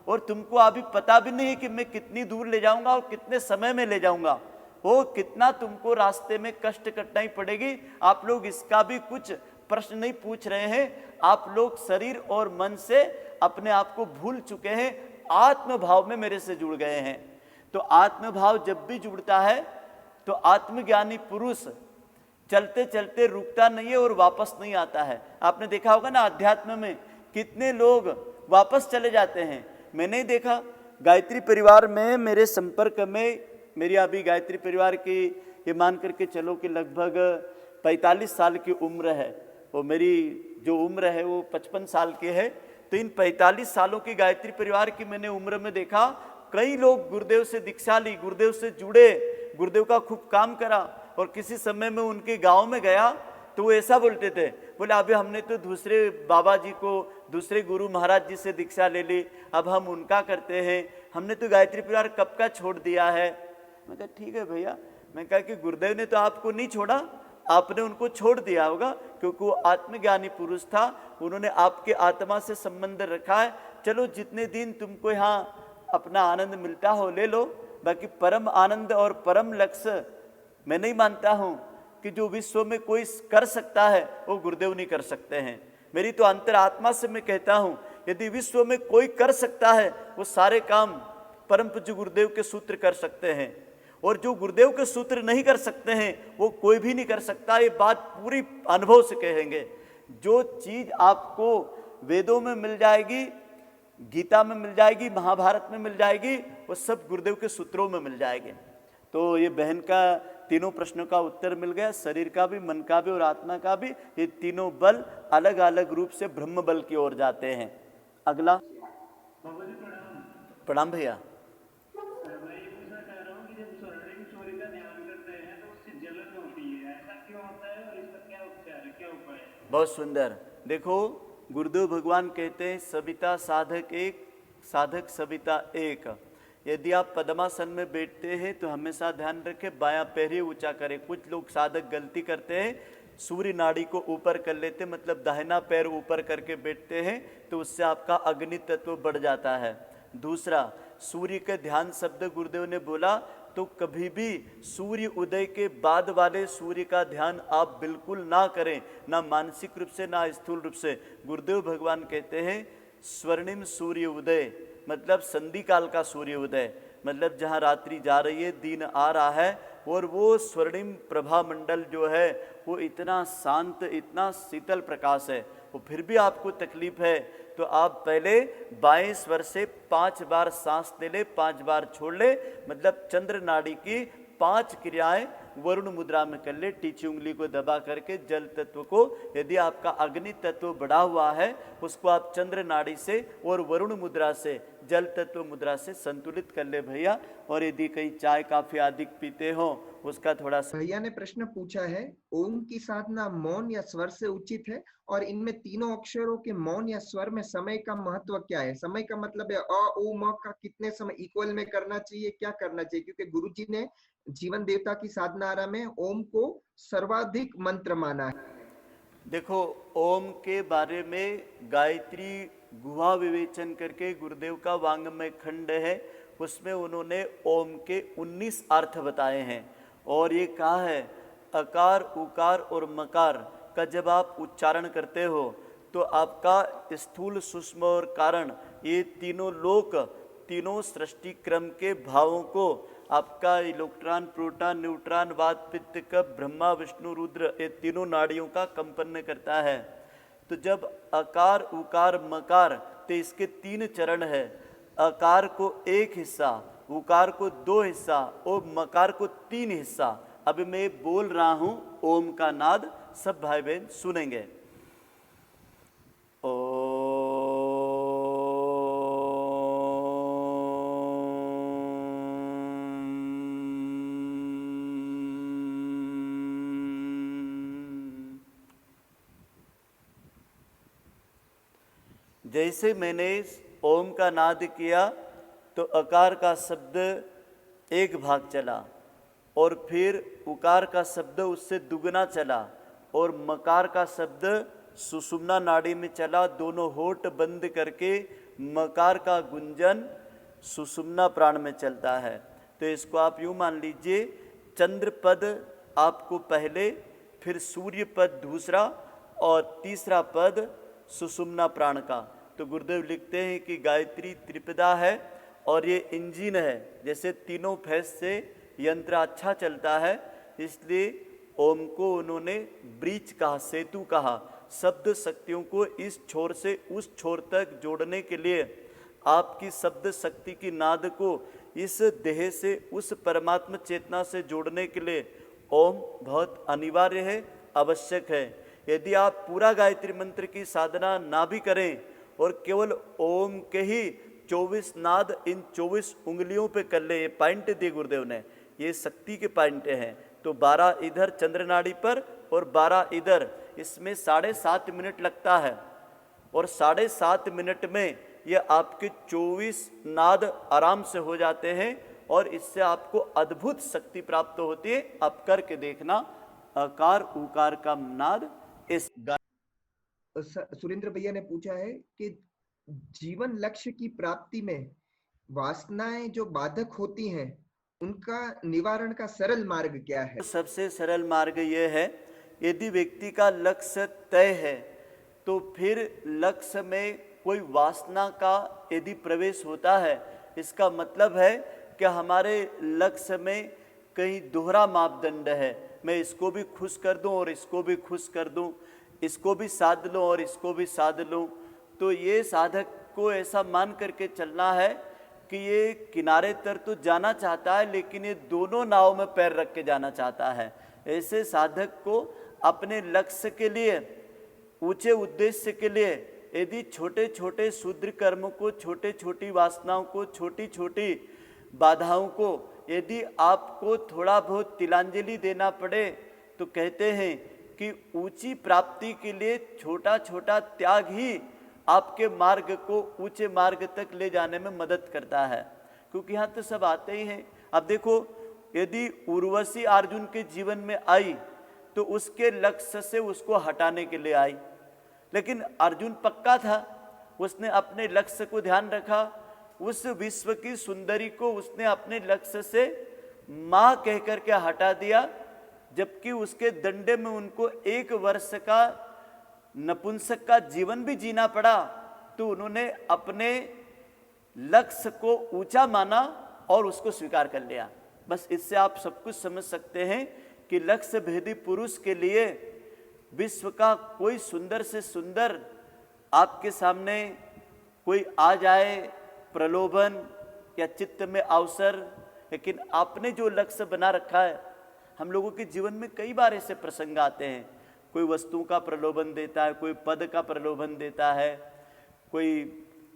और तुमको अभी पता भी नहीं है कि मैं कितनी दूर ले जाऊंगा और कितने समय में ले जाऊंगा, वो कितना तुमको रास्ते में कष्ट कटनाई पड़ेगी। आप लोग इसका भी कुछ प्रश्न नहीं पूछ रहे हैं। आप लोग शरीर और मन से अपने आप को भूल चुके हैं, आत्मभाव में मेरे से जुड़ गए हैं। तो आत्मभाव जब भी जुड़ता है तो आत्मज्ञानी पुरुष चलते चलते रुकता नहीं है और वापस नहीं आता है। आपने देखा होगा ना, अध्यात्म में कितने लोग वापस चले जाते हैं। मैंने ही देखा गायत्री परिवार में, मेरे संपर्क में, मेरी अभी गायत्री परिवार की ये मान करके चलो कि लगभग 45 साल की उम्र है, वो मेरी जो उम्र है वो 55 साल की है। तो इन 45 सालों की गायत्री परिवार की मैंने उम्र में देखा कई लोग गुरुदेव से दीक्षा ली, गुरुदेव से जुड़े, गुरुदेव का खूब काम करा। और किसी समय में उनके गांव में गया तो वो ऐसा बोलते थे, बोले अभी हमने तो दूसरे बाबा जी को, दूसरे गुरु महाराज जी से दीक्षा ले ली, अब हम उनका करते हैं, हमने तो गायत्री परिवार कब का छोड़ दिया है। मैं कहा ठीक है भैया, मैं कहा कि गुरुदेव ने तो आपको नहीं छोड़ा, आपने उनको छोड़ दिया होगा, क्योंकि वो आत्मज्ञानी पुरुष था, उन्होंने आपके आत्मा से संबंध रखा है। चलो जितने दिन तुमको यहाँ अपना आनंद मिलता हो ले लो, बाकी परम आनंद और परम लक्ष्य मैं नहीं मानता हूँ कि जो विश्व में कोई कर सकता है वो गुरुदेव नहीं कर सकते हैं। मेरी तो अंतरात्मा से मैं कहता हूँ, यदि विश्व में कोई कर सकता है वो सारे काम परम पूज्य गुरुदेव के सूत्र कर सकते हैं, और जो गुरुदेव के सूत्र नहीं कर सकते हैं वो कोई भी नहीं कर सकता। ये बात पूरी अनुभव से कहेंगे। जो चीज आपको वेदों में मिल जाएगी, गीता में मिल जाएगी, महाभारत में मिल जाएगी, वो सब गुरुदेव के सूत्रों में मिल जाएगी। तो ये बहन का तीनों प्रश्नों का उत्तर मिल गया, शरीर का भी, मन का भी और आत्मा का भी। ये तीनों बल अलग अलग रूप से ब्रह्म बल की ओर जाते हैं। अगला। प्रणाम भैया। बहुत सुंदर। देखो गुरुदेव भगवान कहते हैं सविता साधक एक, साधक सविता एक। यदि आप पद्मासन में बैठते हैं तो हमेशा ध्यान रखें बायां पैर ही ऊंचा करें। कुछ लोग साधक गलती करते हैं, सूर्य नाड़ी को ऊपर कर लेते, मतलब दाहिना पैर ऊपर करके बैठते हैं, तो उससे आपका अग्नि तत्व बढ़ जाता है। दूसरा, सूर्य के ध्यान शब्द गुरुदेव ने बोला, तो कभी भी सूर्य उदय के बाद वाले सूर्य का ध्यान आप बिल्कुल ना करें, ना मानसिक रूप से ना स्थूल रूप से। गुरुदेव भगवान कहते हैं स्वर्णिम सूर्य उदय, मतलब संधि काल का सूर्य उदय, मतलब जहाँ रात्रि जा रही है, दिन आ रहा है, और वो स्वर्णिम प्रभा मंडल जो है वो इतना शांत, इतना शीतल प्रकाश है, वो फिर भी आपको तकलीफ है, तो आप पहले बाएं स्वर से 5 बार सांस ले ले, 5 बार छोड़ ले, मतलब चंद्र नाड़ी की 5 क्रियाएं वरुण मुद्रा में कर ले। टीची उंगली को दबा करके जल तत्व को, यदि आपका अग्नि तत्व बढ़ा हुआ है, उसको आप चंद्र नाड़ी से और वरुण मुद्रा से, जल तत्व मुद्रा से संतुलित कर ले भैया। और यदि कहीं चाय काफी अधिक पीते हो उसका थोड़ा। भैया ने प्रश्न पूछा है, ओम की साधना मौन या स्वर से उचित है, और इनमें तीनों अक्षरों के मौन या स्वर में समय का महत्व क्या है? समय का मतलब है अ ओ म का कितने समय इक्वल में करना चाहिए, क्या करना चाहिए? क्योंकि गुरुजी ने जीवन देवता की साधना आरा में ओम को सर्वाधिक मंत्र माना है। देखो, ओम के बारे में गायत्री गुहा विवेचन करके गुरुदेव का वांग्मय खंड है, उसमें उन्होंने ओम के 19 अर्थ बताए हैं। और ये कहा है अकार, उकार और मकार का जब आप उच्चारण करते हो तो आपका स्थूल, सूक्ष्म और कारण, ये तीनों लोक, तीनों सृष्टि क्रम के भावों को आपका इलेक्ट्रॉन, प्रोटॉन, न्यूट्रॉन, वात, पित्त, कफ, ब्रह्मा, विष्णु, रुद्र, ये तीनों नाड़ियों का कंपन करता है। तो जब अकार, उकार, मकार, तो इसके 3 चरण है। अकार को 1 हिस्सा, उकार को 2 हिस्सा और मकार को 3 हिस्सा। अभी मैं बोल रहा हूं ओम का नाद, सब भाई बहन सुनेंगे। ओ जैसे मैंने ओम का नाद किया तो अकार का शब्द एक भाग चला, और फिर उकार का शब्द उससे दुगना चला, और मकार का शब्द सुषुम्ना नाड़ी में चला। दोनों होठ बंद करके मकार का गुंजन सुषुम्ना प्राण में चलता है। तो इसको आप यूँ मान लीजिए, चंद्र पद आपको पहले, फिर सूर्य पद दूसरा, और तीसरा पद सुषुम्ना प्राण का। तो गुरुदेव लिखते हैं कि गायत्री त्रिपदा है और ये इंजन है। जैसे तीनों फेस से यंत्र अच्छा चलता है, इसलिए ओम को उन्होंने ब्रीच कहा, सेतु कहा। शब्द शक्तियों को इस छोर से उस छोर तक जोड़ने के लिए, आपकी शब्द शक्ति की नाद को इस देह से उस परमात्मा चेतना से जोड़ने के लिए ओम बहुत अनिवार्य है, आवश्यक है। यदि आप पूरा गायत्री मंत्र की साधना ना भी करें और केवल ओम के ही 24 नाद इन 24 उंगलियों पे कर ले, ये पॉइंट दिए गुरुदेव ने, ये शक्ति के पॉइंट हैं। तो 12 इधर चंद्र नाड़ी पर और 12 इधर, इसमें 7.5 मिनट लगता है, और 7.5 मिनट में ये आपके 24 नाद आराम से हो जाते हैं, और इससे आपको अद्भुत शक्ति प्राप्त होती है। आप करके देखना, अकार उकार का नाद इस सुरेंद्र भैया ने पूछा है कि जीवन लक्ष्य की प्राप्ति में वासनाएं जो बाधक होती हैं, उनका निवारण का सरल मार्ग क्या है? सबसे सरल मार्ग ये है, यदि व्यक्ति का लक्ष्य तय है तो फिर लक्ष्य में कोई वासना का यदि प्रवेश होता है, इसका मतलब है कि हमारे लक्ष्य में कहीं दोहरा मापदंड है। मैं इसको भी खुश कर दूं और इसको भी खुश कर दूं, इसको भी साध लूं और इसको भी साध लूं। तो ये साधक को ऐसा मान करके चलना है कि ये किनारे तर तो जाना चाहता है, लेकिन ये दोनों नाव में पैर रख के जाना चाहता है। ऐसे साधक को अपने लक्ष्य के लिए, ऊंचे उद्देश्य के लिए, यदि छोटे छोटे शूद्र कर्म को, छोटे छोटी वासनाओं को, छोटी छोटी बाधाओं को यदि आपको थोड़ा बहुत तिलांजलि देना पड़े, तो कहते हैं कि ऊंची प्राप्ति के लिए छोटा छोटा त्याग ही आपके मार्ग को ऊंचे मार्ग तक ले जाने में मदद करता है। क्योंकि यहाँ तो सब आते ही हैं। अब देखो, यदि उर्वशी अर्जुन के जीवन में आई तो उसके लक्ष्य से उसको हटाने के लिए आई, लेकिन अर्जुन पक्का था, उसने अपने लक्ष्य को ध्यान रखा। उस विश्व की सुंदरी को उसने अपने लक्ष्य से माँ कह करके हटा दिया, जबकि उसके दंडे में उनको 1 वर्ष का नपुंसक का जीवन भी जीना पड़ा। तो उन्होंने अपने लक्ष्य को ऊंचा माना और उसको स्वीकार कर लिया। बस इससे आप सब कुछ समझ सकते हैं कि लक्ष्य भेदी पुरुष के लिए विश्व का कोई सुंदर से सुंदर आपके सामने कोई आ जाए, प्रलोभन या चित्त में अवसर, लेकिन आपने जो लक्ष्य बना रखा है, हम लोगों के जीवन में कई बार ऐसे प्रसंग आते हैं। कोई वस्तुओं का प्रलोभन देता है, कोई पद का प्रलोभन देता है, कोई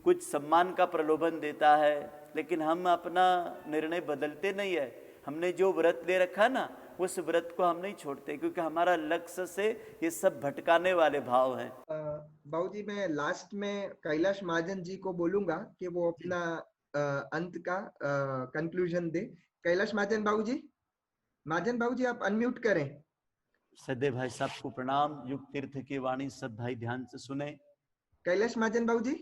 कुछ सम्मान का प्रलोभन देता है, लेकिन हम अपना निर्णय बदलते नहीं है। हमने जो व्रत ले रखा ना, उस व्रत को हम नहीं छोड़ते, क्योंकि हमारा लक्ष्य से ये सब भटकाने वाले भाव हैं। बाबूजी, मैं लास्ट में कैलाश महाजन जी को बोलूंगा कि वो अपना अंत का कंक्लूजन दे। कैलाश महाजन बाबूजी, आप अनम्यूट करें। सदैव भाई साहब को प्रणाम। युग तीर्थ की वाणी सब भाई ध्यान से सुने। कैलाश महाजन बाबूजी,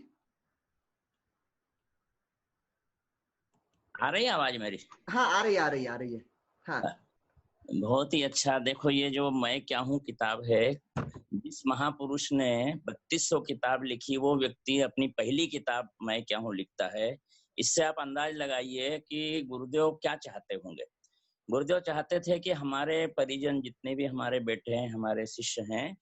आ रही है आवाज मेरी? हाँ, आ रही है। हाँ, बहुत ही अच्छा। देखो, ये जो मैं क्या हूँ किताब है, जिस महापुरुष ने 3200 किताब लिखी, वो व्यक्ति अपनी पहली किताब मैं क्या हूँ लिखता है। इससे आप अंदाज लगाइए कि गुरुदेव क्या चाहते होंगे। गुरुदेव चाहते थे कि हमारे परिजन, जितने भी हमारे बेटे हैं, हमारे शिष्य हैं,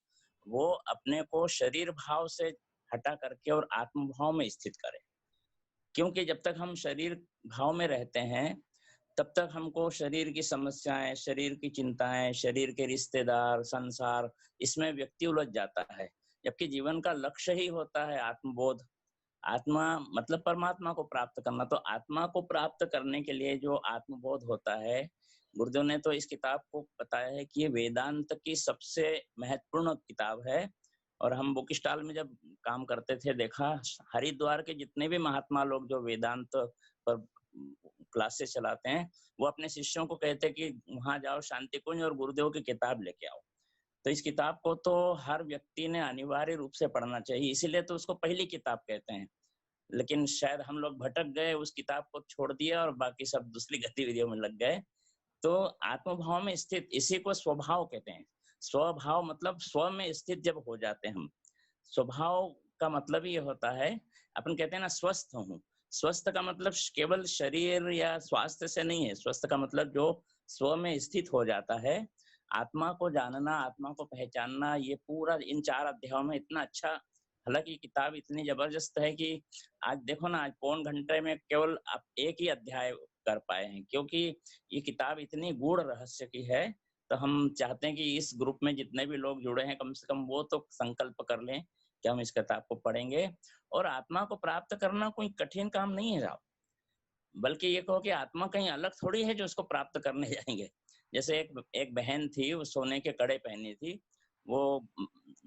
वो अपने को शरीर भाव से हटा करके और आत्म भाव में स्थित करें। क्योंकि जब तक हम शरीर भाव में रहते हैं, तब तक हमको शरीर की समस्याएं, शरीर की चिंताएं, शरीर के रिश्तेदार, संसार, इसमें व्यक्ति उलझ जाता है। जबकि जीवन का लक्ष्य ही होता है आत्मबोध। आत्मा मतलब परमात्मा को प्राप्त करना। तो आत्मा को प्राप्त करने के लिए जो आत्मबोध होता है, गुरुदेव ने तो इस किताब को बताया है कि ये वेदांत की सबसे महत्वपूर्ण किताब है। और हम बुक स्टॉल में जब काम करते थे, देखा हरिद्वार के जितने भी महात्मा लोग जो वेदांत पर क्लासेस चलाते हैं, वो अपने शिष्यों को कहते हैं कि वहां जाओ शांति कुंज और गुरुदेव की किताब लेके आओ। तो इस किताब को तो हर व्यक्ति ने अनिवार्य रूप से पढ़ना चाहिए, इसीलिए तो उसको पहली किताब कहते हैं। लेकिन शायद हम लोग भटक गए, उस किताब को छोड़ दिया और बाकी सब दूसरी गतिविधियों में लग गए। तो आत्मभाव में स्थित, इसी को स्वभाव कहते हैं। स्वभाव मतलब स्व में स्थित जब हो जाते हैं हम। स्वभाव का मतलब ये होता है, अपन कहते हैं ना स्वस्थ हूँ। स्वस्थ का मतलब केवल शरीर या स्वास्थ्य से नहीं है। स्वस्थ का मतलब जो स्व में स्थित हो जाता है, आत्मा को जानना, आत्मा को पहचानना, ये पूरा इन 4 अध्यायों में इतना अच्छा। हालांकि किताब इतनी जबरदस्त है कि आज देखो ना, आज पौन घंटे में केवल आप एक ही अध्याय कर पाए हैं, क्योंकि ये किताब इतनी गूढ़ रहस्य की है। तो हम चाहते हैं कि इस ग्रुप में जितने भी लोग जुड़े हैं, कम से कम वो तो संकल्प कर लें कि हम इस किताब को पढ़ेंगे। और आत्मा को प्राप्त करना कोई कठिन काम नहीं है साहब, बल्कि ये कहो कि आत्मा कहीं अलग थोड़ी है जो उसको प्राप्त करने जाएंगे। जैसे एक बहन थी, वो सोने के कड़े पहनी थी, वो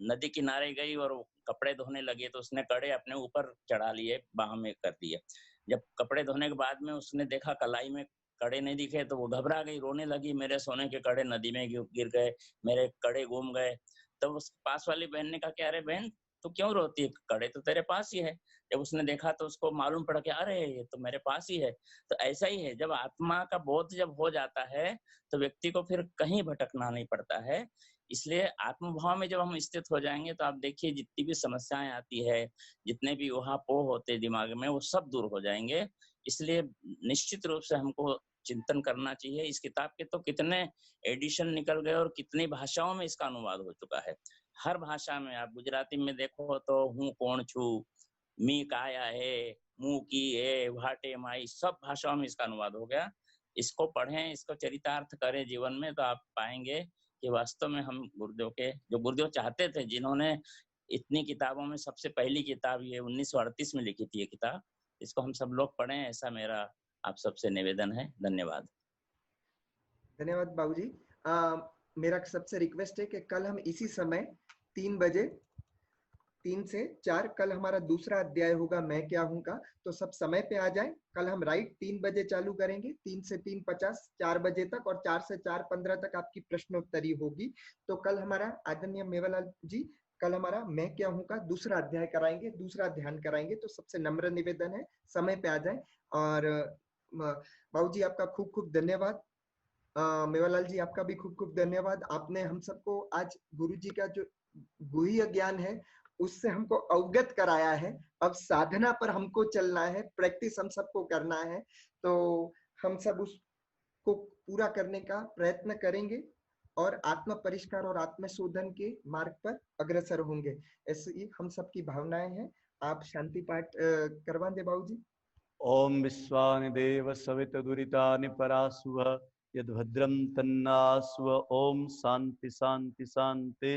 नदी किनारे गई और वो कपड़े धोने लगी, तो उसने कड़े अपने ऊपर चढ़ा लिए, बाह में कर दिए। जब कपड़े धोने के बाद में उसने देखा कलाई में कड़े नहीं दिखे, तो वो घबरा गई, रोने लगी, मेरे सोने के कड़े नदी में गिर गए, मेरे कड़े गुम गए। तब उस पास वाली बहन ने कहा कि अरे बहन, तू क्यों रोती है, कड़े तो तेरे पास ही है। जब उसने देखा तो उसको मालूम पड़ा कि अरे ये तो मेरे पास ही है। तो ऐसा ही है, जब आत्मा का बोध जब हो जाता है तो व्यक्ति को फिर कहीं भटकना नहीं पड़ता है। इसलिए आत्मभाव में जब हम स्थित हो जाएंगे तो आप देखिए जितनी भी समस्याएं आती है, जितने भी ऊहापोह होते दिमाग में, वो सब दूर हो जाएंगे। इसलिए निश्चित रूप से हमको चिंतन करना चाहिए। इस किताब के तो कितने एडिशन निकल गए और कितनी भाषाओं में इसका अनुवाद हो चुका है। हर भाषा में, आप गुजराती में देखो तो हूँ कौन छू, मी काया है, मुंह की है, वाटे माई, सब भाषाओं में इसका अनुवाद हो गया। इसको पढ़ें, इसको चरितार्थ करें जीवन में, तो आप पाएंगे कि वास्तव में हम गुरुदेव के, जो गुरुदेव चाहते थे, जिन्होंने इतनी किताबों में सबसे पहली किताब ये 1938 में लिखी थी ये किताब, इसको हम सब लोग पढ़ें, ऐसा मेरा आप सबसे निवेदन है। धन्यवाद। धन्यवाद बाबूजी। मेरा सबसे रिक्वेस्ट है कि कल हम इसी समय 3 बजे, 3 से 4 कल हमारा दूसरा अध्याय होगा मैं क्या हूं का। तो सब समय पे आ जाएं। कल हम राइट 3 बजे चालू करेंगे, 3 से 3:50 4 बजे तक, और 4 से 4:15 तक आपकी प्रश्नोत्तरी होगी। तो कल हमारा आदरणीय मेवालाल जी, कल हमारा मैं क्या हूं का दूसरा अध्याय कराएंगे, दूसरा ध्यान कराएंगे। तो सबसे नम्र निवेदन है समय पे आ जाए। और बाबूजी आपका खूब खूब धन्यवाद। मेवालाल जी आपका भी खूब खूब धन्यवाद। आपने हम सबको आज गुरु जी का जो गुह्य ज्ञान है उससे हमको अवगत कराया है। अब साधना पर हमको चलना है, प्रैक्टिस हम सबको करना है। तो हम सब उसको पूरा करने का प्रयत्न करेंगे और आत्म परिष्कार और आत्मशोधन के मार्ग पर अग्रसर होंगे, ऐसी हम सबकी भावनाएं हैं। आप शांति पाठ करवा दे बाबूजी। ओम विश्वानि देव सवित दुरितानि परासुव यद्भद्रं तन्नासुव। ओम शांति शांति शांति।